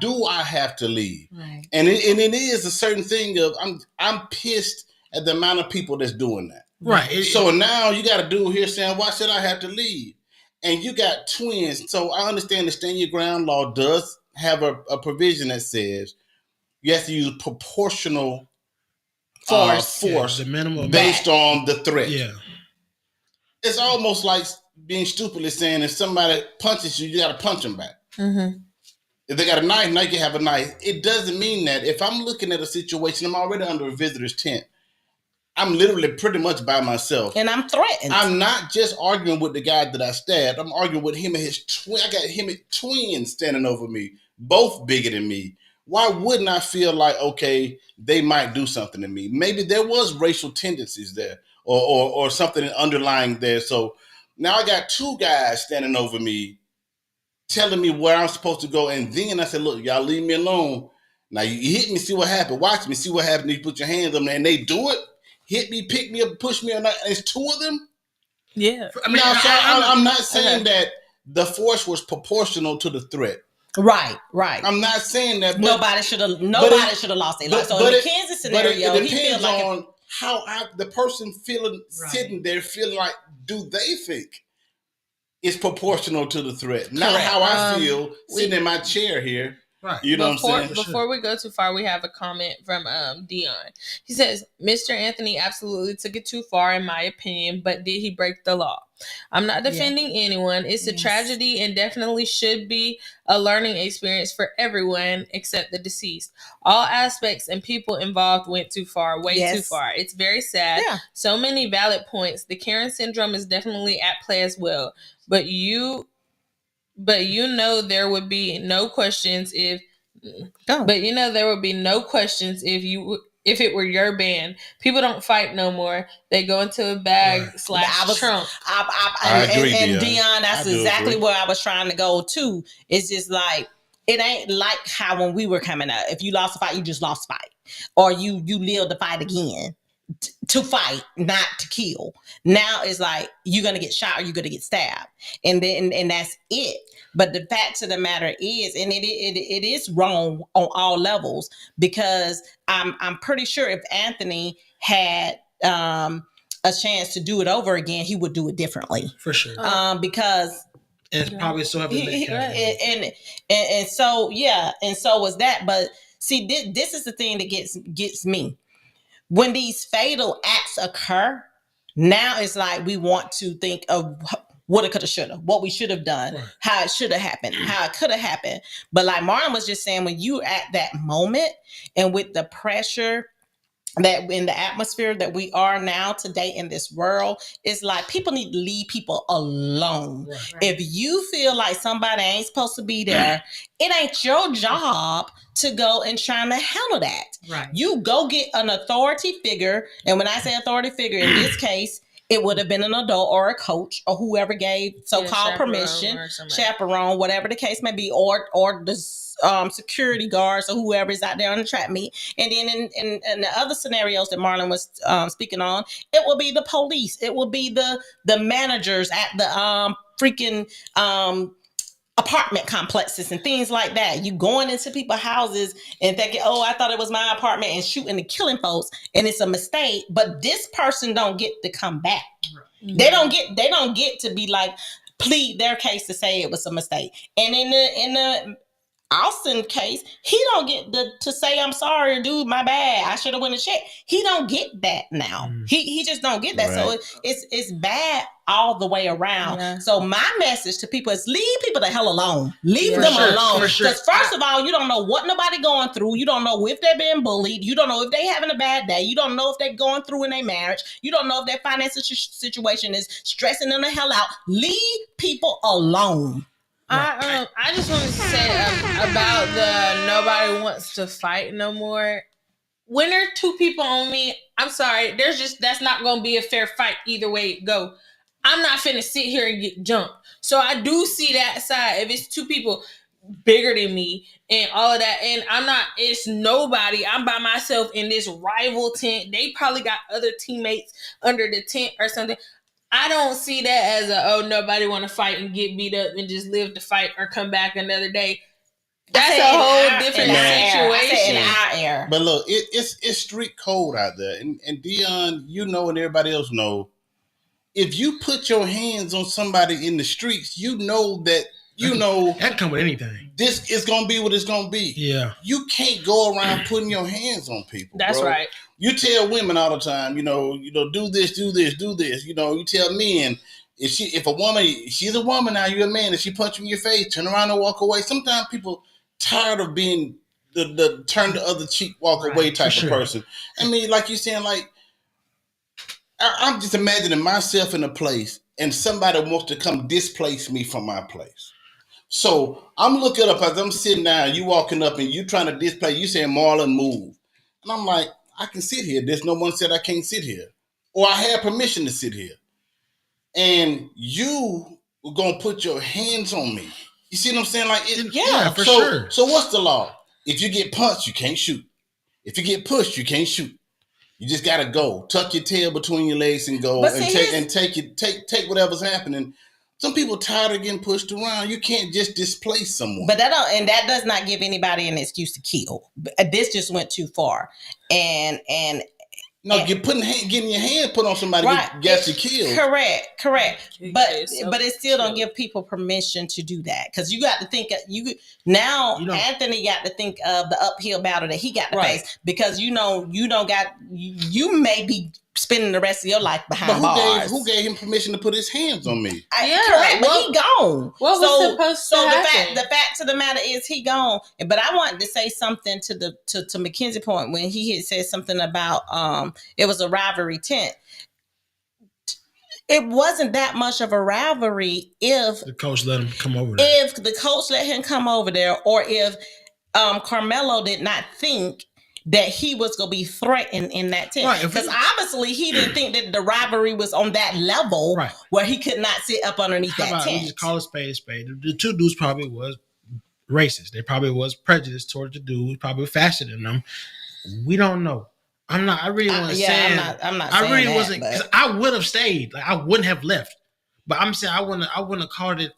do I have to leave? Right. And it is a certain thing of I'm pissed at the amount of people that's doing that. Right. So now you got a dude here saying, why should I have to leave? And you got twins. So I understand the stand your ground law does have a provision that says you have to use proportional force the minimum based on the threat. Yeah. It's almost like being stupidly saying if somebody punches you, you got to punch them back. Mm-hmm. If they got a knife, now you can have a knife. It doesn't mean that. If I'm looking at a situation, I'm already under a visitor's tent. I'm literally pretty much by myself. And I'm threatened. I'm not just arguing with the guy that I stabbed. I'm arguing with him and his twin. I got him and twins standing over me, both bigger than me. Why wouldn't I feel like, okay, they might do something to me? Maybe there was racial tendencies there or something underlying there. So now I got two guys standing over me telling me where I'm supposed to go. And then I said, look, y'all leave me alone. Now you hit me, see what happened. Watch me, see what happened. You put your hands on me and they do it. Hit me, pick me up, push me, and it's two of them. Yeah, I mean, I'm not saying that the force was proportional to the threat. Right. I'm not saying that. Nobody should have lost their life. So in the Kansas scenario, it depends on how the person sitting there feeling like, do they think it's proportional to the threat? Not how I feel sitting in my chair here. Right. You know what I'm saying? Before we go too far, we have a comment from Dion. He says, Mr. Anthony absolutely took it too far, in my opinion, but did he break the law? I'm not defending anyone. It's a tragedy and definitely should be a learning experience for everyone except the deceased. All aspects and people involved went too far, way too far. It's very sad. Yeah. So many valid points. The Karen syndrome is definitely at play as well. But you know there would be no questions if if it were your band. People don't fight no more. They go into a bag / trunk. I agree, and Dion, that's exactly where I was trying to go too. It's just like, it ain't like how when we were coming up, if you lost a fight, you just lost a fight. Or you live to fight again. To fight, not to kill. Now it's like you're gonna get shot or you're gonna get stabbed, and that's it. But the fact of the matter is, and it is wrong on all levels, because I'm pretty sure if Anthony had a chance to do it over again, he would do it differently for sure. Because it's probably so heavy. And so was that. But see, this is the thing that gets me. When these fatal acts occur, now it's like we want to think of what it could have, should have, what we should have done, how it should have happened, how it could have happened. But like Marlon was just saying, when you at that moment and with the pressure that in the atmosphere that we are now today in this world, it's like people need to leave people alone. Right. If you feel like somebody ain't supposed to be there, it ain't your job to go and try to handle that. Right. You go get an authority figure. And when I say authority figure, in this case, it would have been an adult or a coach or whoever gave so-called permission, chaperone, whatever the case may be, or the security guards or whoever is out there on the track meet. And then in the other scenarios that Marlon was speaking on, it will be the police. It will be the managers at the freaking apartment complexes and things like that. You going into people's houses and thinking, oh, I thought it was my apartment, and shooting and killing folks, and it's a mistake. But this person don't get to come back. Right. They don't get to be like, plead their case to say it was a mistake. And in the Austin case, he don't get to say, I'm sorry, dude, my bad, I should have went and checked. He don't get that now. He just don't get that. Right. So it's bad all the way around. Yeah. So my message to people is leave people the hell alone. Leave them alone. Because first of all, you don't know what nobody going through. You don't know if they're being bullied. You don't know if they having a bad day. You don't know if they're going through in their marriage. You don't know if their financial situation is stressing them the hell out. Leave people alone. I just want to say about the nobody wants to fight no more. When there are two people on me, I'm sorry, that's not going to be a fair fight either way it go. I'm not finna sit here and get jumped. So I do see that side. If it's two people bigger than me and all of that, and it's nobody. I'm by myself in this rival tent. They probably got other teammates under the tent or something. I don't see that as nobody want to fight and get beat up and just live the fight or come back another day. That's a whole different situation. In our era. But look, it's street code out there. And Dion, you know, and everybody else know, if you put your hands on somebody in the streets, you know that that come with anything. This is gonna be what it's gonna be. Yeah. You can't go around putting your hands on people. That's bro. Right. You tell women all the time, do this, do this, do this. You tell men, if a woman, she's a woman now, you're a man, if she punch you in your face, turn around and walk away. Sometimes people tired of being the turn the other cheek, walk away type of person. I mean, like you're saying, like, I'm just imagining myself in a place and somebody wants to come displace me from my place. So I'm looking up as I'm sitting down, you walking up and you trying to displace, you saying, Marlon, move. And I'm like, I can sit here. There's no one said I can't sit here. Or I have permission to sit here. And you were going to put your hands on me. You see what I'm saying? Like, for sure. So what's the law? If you get punched, you can't shoot. If you get pushed, you can't shoot. You just gotta go. Tuck your tail between your legs and go take whatever's happening. Some people tired of getting pushed around. You can't just displace someone. But that does not give anybody an excuse to kill. This just went too far. Getting your hand put on somebody gets you killed. Correct. But it still don't give people permission to do that, because you got to think Anthony got to think of the uphill battle that he got to face, because you may be spending the rest of your life behind bars. Who gave him permission to put his hands on me? Correct, but he gone. What was supposed to happen? The fact of the matter is he gone. But I wanted to say something to Mackenzie point when he had said something about it was a rivalry tent. It wasn't that much of a rivalry if the coach let him come over there. If the coach let him come over there, or if Carmelo did not think that he was going to be threatened in that tent. Because obviously he didn't think that the rivalry was on that level where he could not sit up underneath that tent. We just call a spade a spade. The two dudes probably was racist. They probably was prejudiced towards the dude, probably faster than them. We don't know. I'm not saying I really wasn't, because I would have stayed. Like, I wouldn't have left. But I'm saying I wouldn't have called it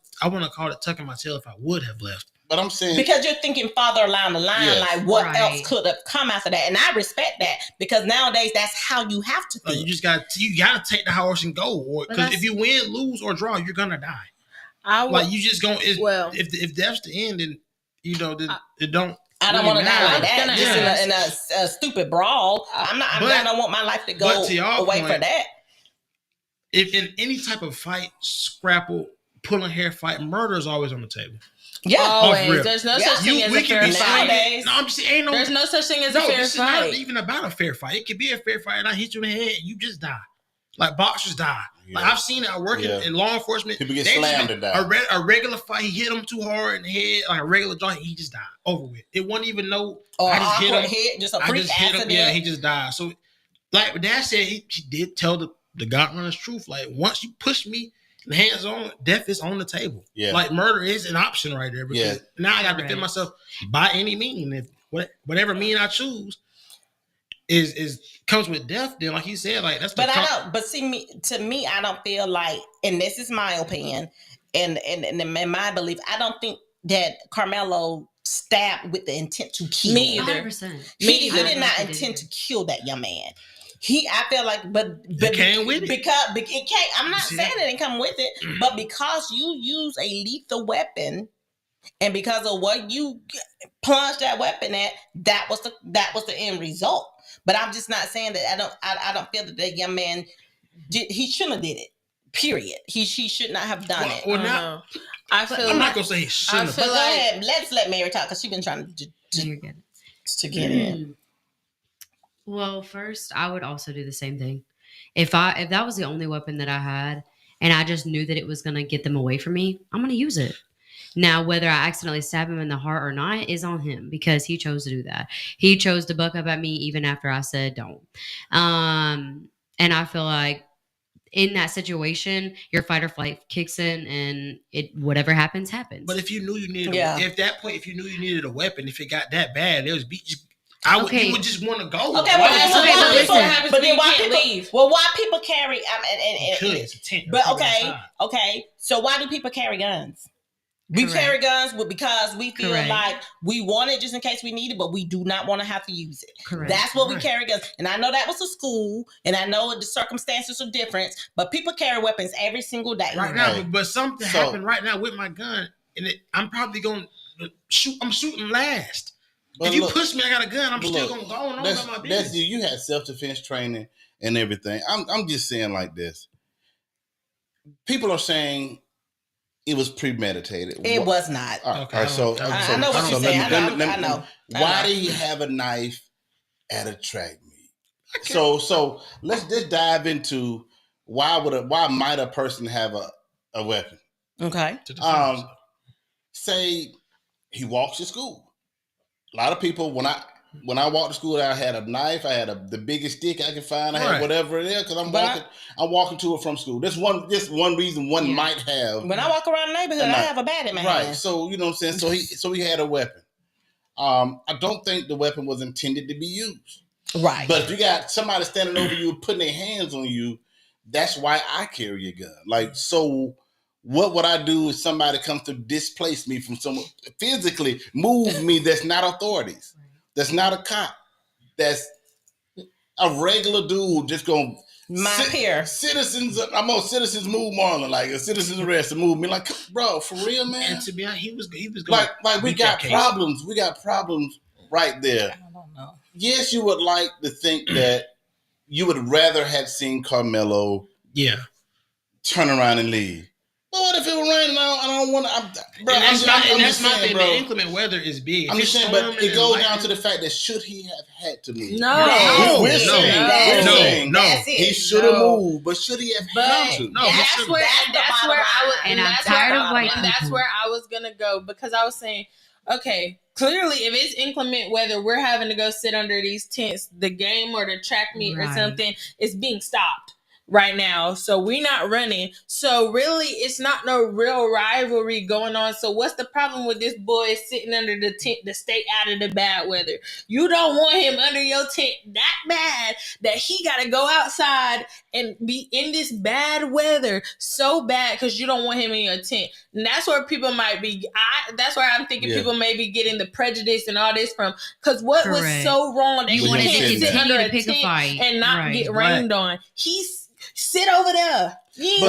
tucking my tail if I would have left. But I'm saying, because you're thinking farther along the line, like what else could have come after that, and I respect that, because nowadays that's how you have to think. You gotta take the horse and go, or because if you win, lose, or draw, you're gonna die. You just gonna if that's the end, then it don't. I don't want to die like that. Just in a stupid brawl. I don't want my life to go away for that. If in any type of fight, scrapple, pulling hair fight, murder is always on the table. Yeah, always. There's no such thing as a fair fight. No, I'm just saying, there's no such thing as a fair fight. Not even about a fair fight. It could be a fair fight, and I hit you in the head, and you just die. Like, boxers die. Yeah. Like, I've seen it. I work in law enforcement. People get slammed and die. A regular fight, he hit him too hard in the head, like a regular joint, he just died. Over with. It wasn't even I just hit him. Just a freak accident. Yeah, he just died. So, like Dad said, he did tell the God runner's truth. Like, once you push me, hands on, death is on the table. Yeah. Like, murder is an option right there, because now I got to defend myself by any meaning. If whatever mean I choose is comes with death, then like he said, like that's. But to me, I don't feel like, and this is my opinion, and in my belief, I don't think that Carmelo stabbed with the intent to kill. Me either. 100%. He did not intend to kill that young man. I feel like, but it came with it. Because it can't. I'm not saying it didn't come with it, but because you use a lethal weapon, and because of what you plunged that weapon at, that was the end result. But I'm just not saying that I don't feel that young man he shouldn't have did it. Period. He should not have done it. Well, now, I'm not gonna say he shouldn't have. But go ahead. Let's let Mary talk because she's been trying to get in. Well, first, I would also do the same thing. If that was the only weapon that I had, and I just knew that it was gonna get them away from me, I'm gonna use it. Now, whether I accidentally stab him in the heart or not is on him because he chose to do that. He chose to buck up at me even after I said don't. And I feel like in that situation, your fight or flight kicks in, and whatever happens. But if you knew you needed, if you knew you needed a weapon, if it got that bad, it was you would just want to go. Okay, but then why people leave? Well, why people carry? It's a tent. But okay. So why do people carry guns? We carry guns because we feel like we want it just in case we need it, but we do not want to have to use it. Correct. That's what we carry guns. And I know that was a school, and I know the circumstances are different, but people carry weapons every single day. Right now, but something happened right now with my gun, and I'm probably going to shoot. I'm shooting last. But if you push me, I got a gun. I'm still going to go on about my business. You had self-defense training and everything. I'm just saying like this. People are saying it was premeditated. It was not. Okay. So I know what you're saying. I know. Why did he have a knife at a track meet? Okay. So let's just dive into why might a person have a weapon? Okay. Say he walks to school. A lot of people when I walked to school, I had a knife. I had the biggest stick I could find. I had whatever it is because I'm walking to or from school. This one reason one might have. When I walk around the neighborhood, I have a bat in my hand. Right. So you know what I'm saying. So he had a weapon. I don't think the weapon was intended to be used. Right. But if you got somebody standing over you putting their hands on you, that's why I carry a gun. Like so. What would I do if somebody comes to displace me from someone, physically move me that's not authorities, that's not a cop, that's a regular dude just going peer. I'm on citizens move Marlon, like a citizen's arrest to move me. Like, bro, for real, man. And to be honest, he was going like we got problems. We got problems right there. I don't know. Yes, you would like to think that you would rather have seen Carmelo turn around and leave. What if it was raining? I don't want to. That's my thing. The inclement weather is big. I'm just saying, but it goes down to the fact that should he have had to leave? No. We're saying he should have moved, but should he have had to? No, that's where I was, and I'm tired of white people. That's where I was gonna go because I was saying, okay, clearly, if it's inclement weather, we're having to go sit under these tents. The game or the track meet or something is being stopped right now, so we're not running. So really, it's not no real rivalry going on. So what's the problem with this boy sitting under the tent to stay out of the bad weather? You don't want him under your tent that bad that he got to go outside and be in this bad weather so bad because you don't want him in your tent. And that's where people might be. That's where I'm thinking people may be getting the prejudice and all this from. Because what was so wrong that you can't sit under a tent and not get rained on? Sit over there. Because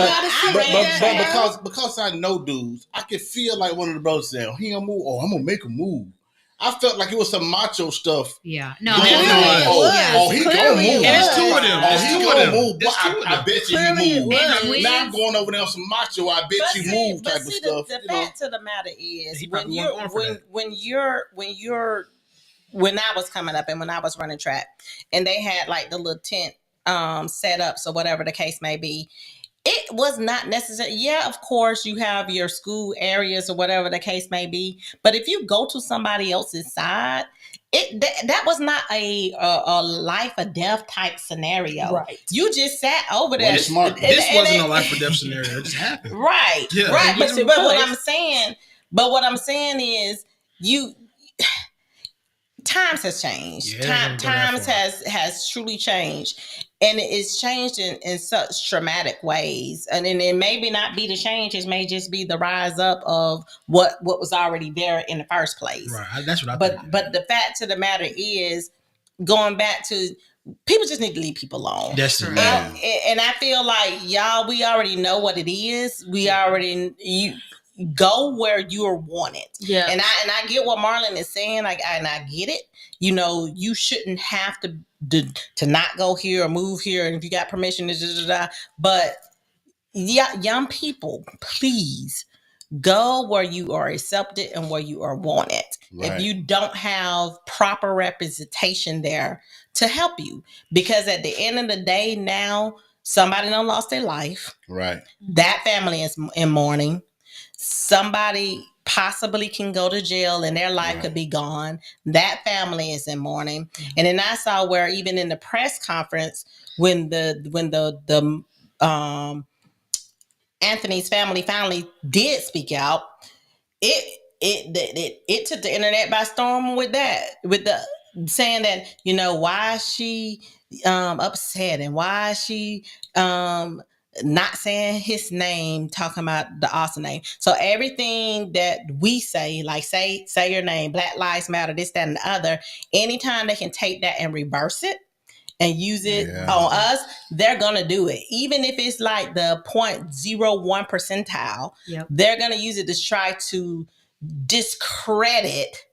I know dudes, I could feel like one of the brothers saying, he gonna move. Oh, I'm gonna make a move. I felt like it was some macho stuff. Yeah. No. He gonna move. It's two of them. I bet you he moved. Now I'm going over there on some macho. I bet you move type of stuff. The fact of the matter is, when I was coming up and when I was running track, and they had like the little tent setups or whatever the case may be, it was not necessary. Yeah, of course, you have your school areas or whatever the case may be. But if you go to somebody else's side, that was not a life or death type scenario. Right. You just sat over there. This wasn't a life or death scenario. It just happened. Right. Yeah. Right. But what I'm saying is times has changed. Times has truly changed. And it's changed in such traumatic ways. And it may not be the change. It may just be the rise up of what was already there in the first place. Right. That's what I think. But the fact of the matter is, going back to people just need to leave people alone. That's Right. And I feel like y'all, we already know what it is. We already you go where you are wanted. Yeah. And I get what Marlon is saying. And I get it. You know, you shouldn't have to not go here or move here. And if you got permission, but yeah, young people, please go where you are accepted and where you are wanted. Right. If you don't have proper representation there to help you, because at the end of the day, now somebody done lost their life. Right. That family is in mourning. Somebody possibly can go to jail and their life could be gone. That family is in mourning. And then I saw where even in the press conference, when the Anthony's family finally did speak out, it took the internet by storm with the saying that, you know, why is she upset and why is she not saying his name, talking about the Austin name. So everything that we say, like say your name, Black Lives Matter, this, that, and the other, anytime they can take that and reverse it and use it on us, they're going to do it. Even if it's like the 0.01 percentile, they're going to use it to try to discredit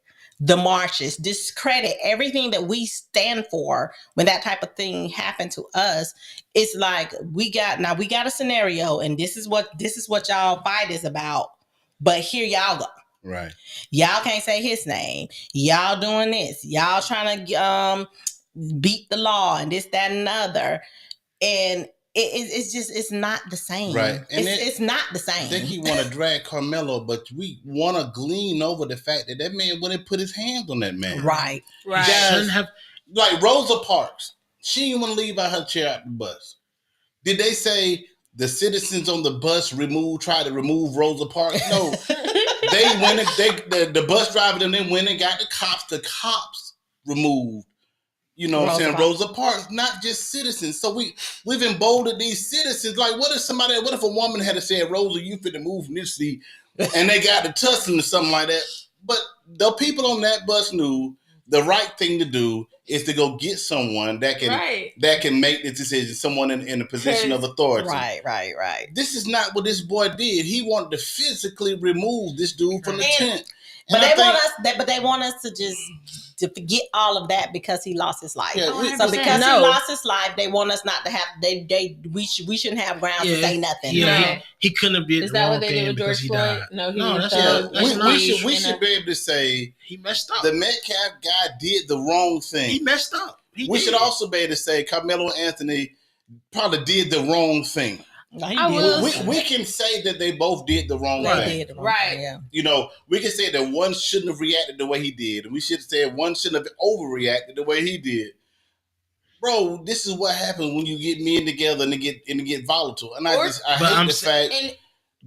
the marches, discredit everything that we stand for. When that type of thing happened to us, it's like we got a scenario, and this is what y'all fight is about. But here y'all go. Right. Y'all can't say his name. Y'all doing this. Y'all trying to beat the law and this, that, and the other. And it's not the same. Right. And it's not the same. I think he want to drag Carmelo, but we want to glean over the fact that man wouldn't put his hands on that man. Right. Guys, like Rosa Parks, she didn't want to leave out her chair at the bus. Did they say the citizens on the bus tried to remove Rosa Parks? No. They went and the bus driver and then went and got the cops. The cops removed. You know what I'm saying? Rosa Parks, not just citizens. So we've emboldened these citizens. Like, what if a woman had said, Rosa, you fit to move from this seat, and they got to tussling or something like that? But the people on that bus knew the right thing to do is to go get someone that can make this decision, someone in a position of authority. Right. This is not what this boy did. He wanted to physically remove this dude from the tent. But they want us to just to forget all of that because he lost his life. Yeah, so because he lost his life, they want us not to have. We shouldn't have grounds to say nothing. Yeah, he couldn't have did. Is that what they did with George Floyd? We should be able to say he messed up. The Metcalf guy did the wrong thing. He messed up. We should also be able to say Carmelo Anthony probably did the wrong thing. We can say that they both did the wrong thing. Right. Yeah. You know, we can say that one shouldn't have reacted the way he did. We should say one shouldn't have overreacted the way he did. Bro, this is what happens when you get men together and it get volatile. And I hate the fact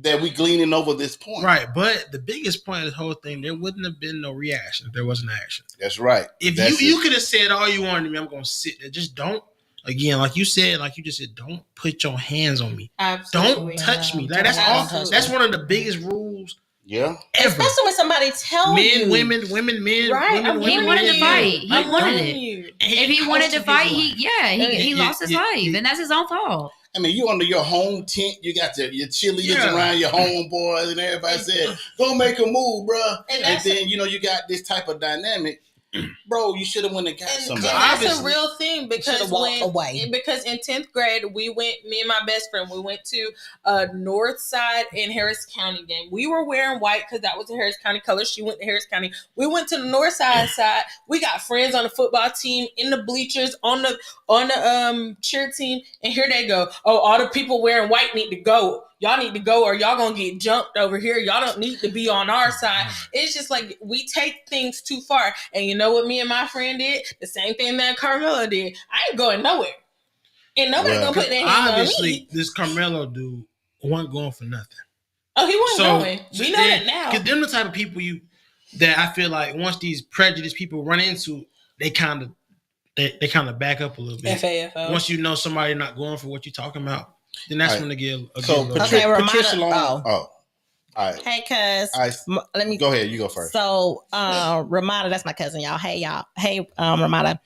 that we gleaning over this point. Right, but the biggest point of the whole thing, there wouldn't have been no reaction if there wasn't action. That's right. If you could have said all you wanted to me, I'm going to sit there. Just don't. Again, like you just said, don't put your hands on me. Absolutely. Don't touch me. Like that's all. That's one of the biggest rules. Yeah. Ever. Especially when somebody tells you. Women, men. Right. He wanted to fight. He wanted it. If he wanted to fight, he lost his life, and that's his own fault. I mean, you under your home tent, you got your cheerleaders around, your homeboys, and everybody said, "Go make a move, bro." And then you got this type of dynamic. Bro, you should have went and got somebody. And that's a real thing because because in 10th grade me and my best friend, we went to North Side in Harris County game. We were wearing white because that was the Harris County color. She went to Harris County. We went to the North Side side. We got friends on the football team, in the bleachers, on the cheer team, and here they go. Oh, all the people wearing white need to go. Y'all need to go or y'all gonna get jumped over here. Y'all don't need to be on our side. It's just like we take things too far. And you know what me and my friend did? The same thing that Carmelo did. I ain't going nowhere. And nobody gonna put their hands on me. Obviously, this Carmelo dude wasn't going for nothing. Oh, he wasn't going. We know that now. Because them the type of people that I feel like once these prejudiced people run into, they kind of back up a little bit. FAFO. Once you know somebody not going for what you're talking about, then that's when they get a Patricia Long. All right. Hey, cuz. Let me go ahead. You go first. So, Ramada, that's my cousin, y'all. Hey, y'all. Hey, Ramada.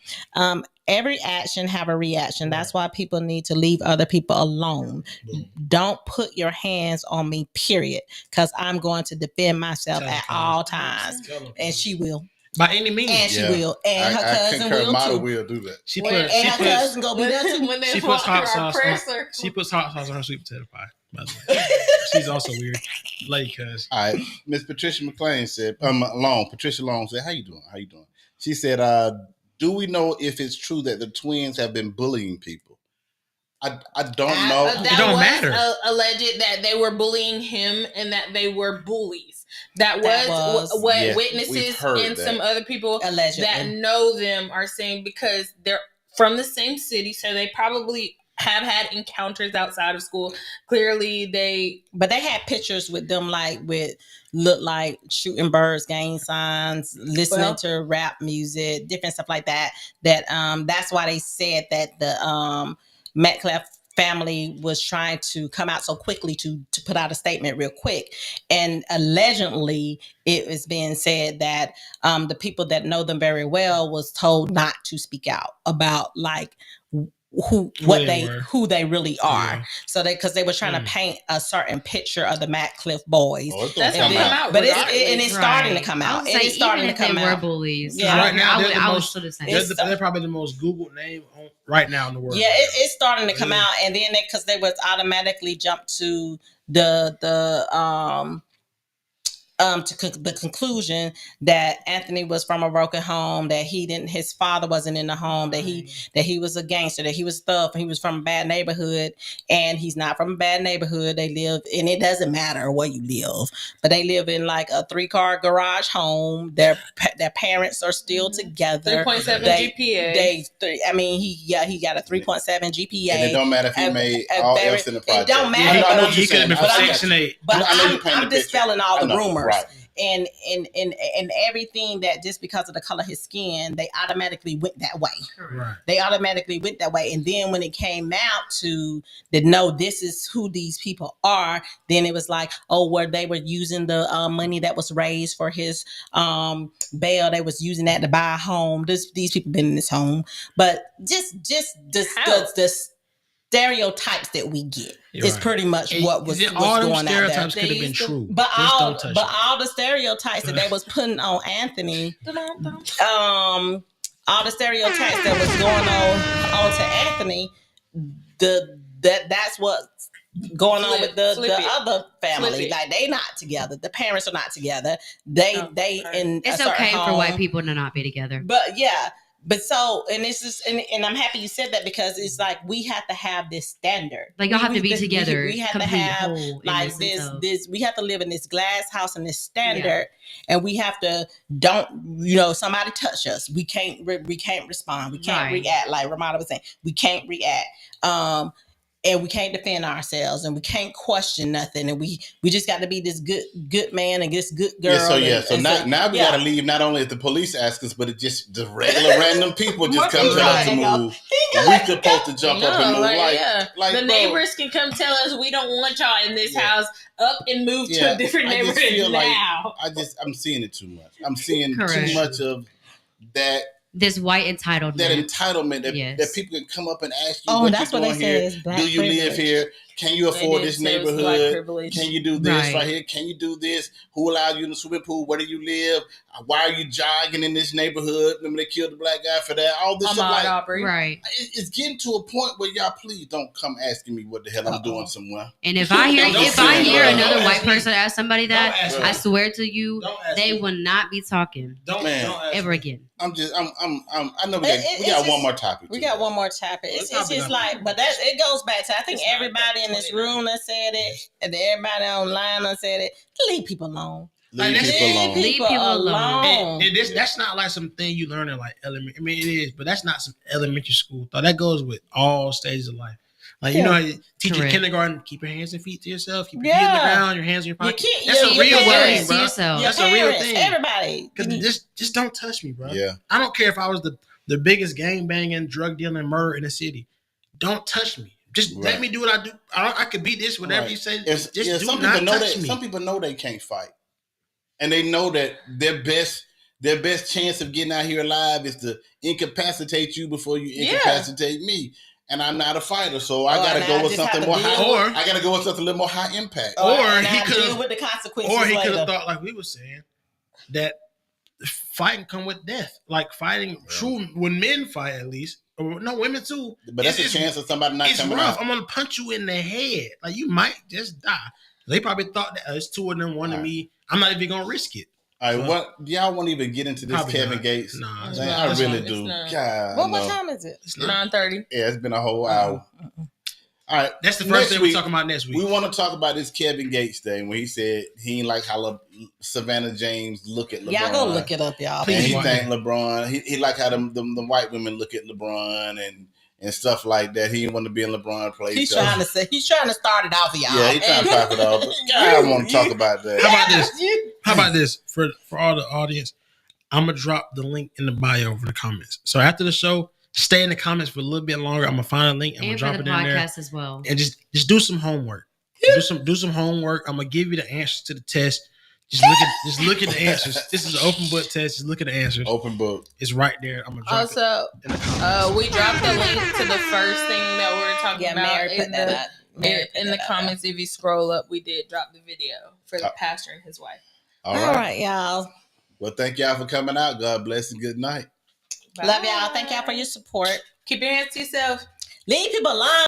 Every action have a reaction. That's why people need to leave other people alone. Don't put your hands on me, period. Because I'm going to defend myself at all times. And she will. By any means. And she will. And her cousin will too. Will do that. Her cousin gonna be there too. When they walk through our prayer circle. She puts hot sauce on her sweet potato pie, by the way. She's also weird. Like, cuz. All right. Miss Patricia McLean said, Patricia Long said, how you doing? She said, do we know if it's true that the twins have been bullying people? I don't know. It don't matter. Alleged that they were bullying him and that they were bullies. That was what witnesses and some other people allegedly that know them are saying, because they're from the same city, so they probably have had encounters outside of school. Clearly, but they had pictures with them look like shooting birds, gang signs, listening to rap music, different stuff like that. That's why they said that the Metcalf family was trying to come out so quickly to put out a statement real quick. And allegedly it was being said that the people that know them very well was told not to speak out about like who they really are. Yeah. So because they were trying to paint a certain picture of the Metcalf boys. That's coming out, but it's starting to come out. It's starting to come out. They were bullies. Yeah, right now I was sort of saying they're probably the most Googled name right now in the world. Yeah, it's starting to come out, and then because they was automatically jumped to the conclusion that Anthony was from a broken home, that his father wasn't in the home, that he was a gangster, that he was tough, he was from a bad neighborhood, and he's not from a bad neighborhood. They live, and it doesn't matter where you live, but they live in like a 3-car garage home. Their parents are still together. 3.7 GPA. He got a 3.7 GPA. And it don't matter if he made all F's in the project. It don't matter. I know what you're saying, but I'm dispelling all the rumors. Right. And everything that just because of the color of his skin, they automatically went that way. Right. They automatically went that way. And then when it came out to that, no, this is who these people are, then it was like, where they were using the money that was raised for his bail, they was using that to buy a home. These people been in this home. But just the stereotypes that we get is pretty much what was going out there. Stereotypes could have been true. But all the stereotypes that they was putting on Anthony, all the stereotypes that was going on to Anthony, that's what's going on with the other family. Like they not together. The parents are not together. It's okay for white people to not be together. But yeah. But so, and this is, and I'm happy you said that, because it's like we have to have this standard. Like y'all have to be together. We have to have like this. We have to live in this glass house and this standard, and we have to somebody touch us. We can't respond. We can't react. Like Ramada was saying, we can't react. And we can't defend ourselves, and we can't question nothing, and we just got to be this good man and this good girl. So now we got to leave. Not only if the police ask us, but it just the regular random people just come tell us to move. We're supposed to jump up and move. Like the neighbors can come tell us we don't want y'all in this house. Up and move to a different neighborhood now. I'm seeing it too much. I'm seeing too much of that. This white entitlement. That entitlement that people can come up and ask you what you're doing here. Do you live here? Can you afford this neighborhood? Can you do this right here? Can you do this? Who allowed you in the swimming pool? Where do you live? Why are you jogging in this neighborhood? Remember they killed the black guy for that? All this stuff. Right. It's getting to a point where y'all please don't come asking me what the hell I'm doing somewhere. And if I hear another white person ask somebody that, I swear to you, they will not be talking ever again. I know we got one more topic. We got one more topic. It's just like, but it goes back to, I think everybody in this room that said it, and everybody online that said it. Leave people alone. Leave people alone. And that's not like something you learn in like elementary. I mean, it is, but that's not some elementary school thought. That goes with all stages of life. Like, you know, teach you kindergarten, keep your hands and feet to yourself, keep your feet on the ground, your hands in your pocket. That's a real thing, bro. That's a real thing. Everybody. Because just don't touch me, bro. Yeah. I don't care if I was the biggest gang banging, drug dealing, murder in the city. Don't touch me. Just let me do what I do. I could be this, whatever you say. Just do some not people know touch that. me. Some people know they can't fight, and they know that their best chance of getting out here alive is to incapacitate you before you incapacitate me. And I'm not a fighter, so I gotta go with something more high. Or I gotta go with something a little more high impact. Or he could deal with the consequences. Or he could have thought, like we were saying, that fighting come with death. Like fighting, true when men fight at least, or no women too. But that's a chance of somebody not coming rough. out. I'm gonna punch you in the head. Like you might just die. They probably thought that it's two of them, one of me. I'm not even gonna risk it. All right, what y'all won't even get into this Kevin Gates? Nah, I really do. God, what time is it? It's 9:30. Yeah, it's been a whole hour. All right, that's the first thing we're talking about next week. We want to talk about this Kevin Gates thing when he said he ain't like how Savannah James look at LeBron. Y'all go look it up, y'all. And he thanked LeBron. He like how the white women look at LeBron and stuff like that. He didn't want to be in LeBron place. He's trying to start it off, y'all. Yeah, he's trying to talk it off. I don't want to talk about that. How about this for all the audience? I'm gonna drop the link in the bio for the comments. So after the show, stay in the comments for a little bit longer. I'm gonna find a link and we'll drop it in there. And for the podcast as well. And just do some homework. do some homework. I'm gonna give you the answers to the test. Just look at the answers. This is an open book test. Just look at the answers. Open book. It's right there. I'm gonna drop also, it in the comments. We dropped the link to the first thing that we were talking about Mary put that up. in the comments. If you scroll up, we did drop the video for the pastor and his wife. All right, y'all. Well, thank y'all for coming out. God bless and good night. Bye. Love y'all. Thank y'all for your support. Keep your hands to yourself. Leave people alone.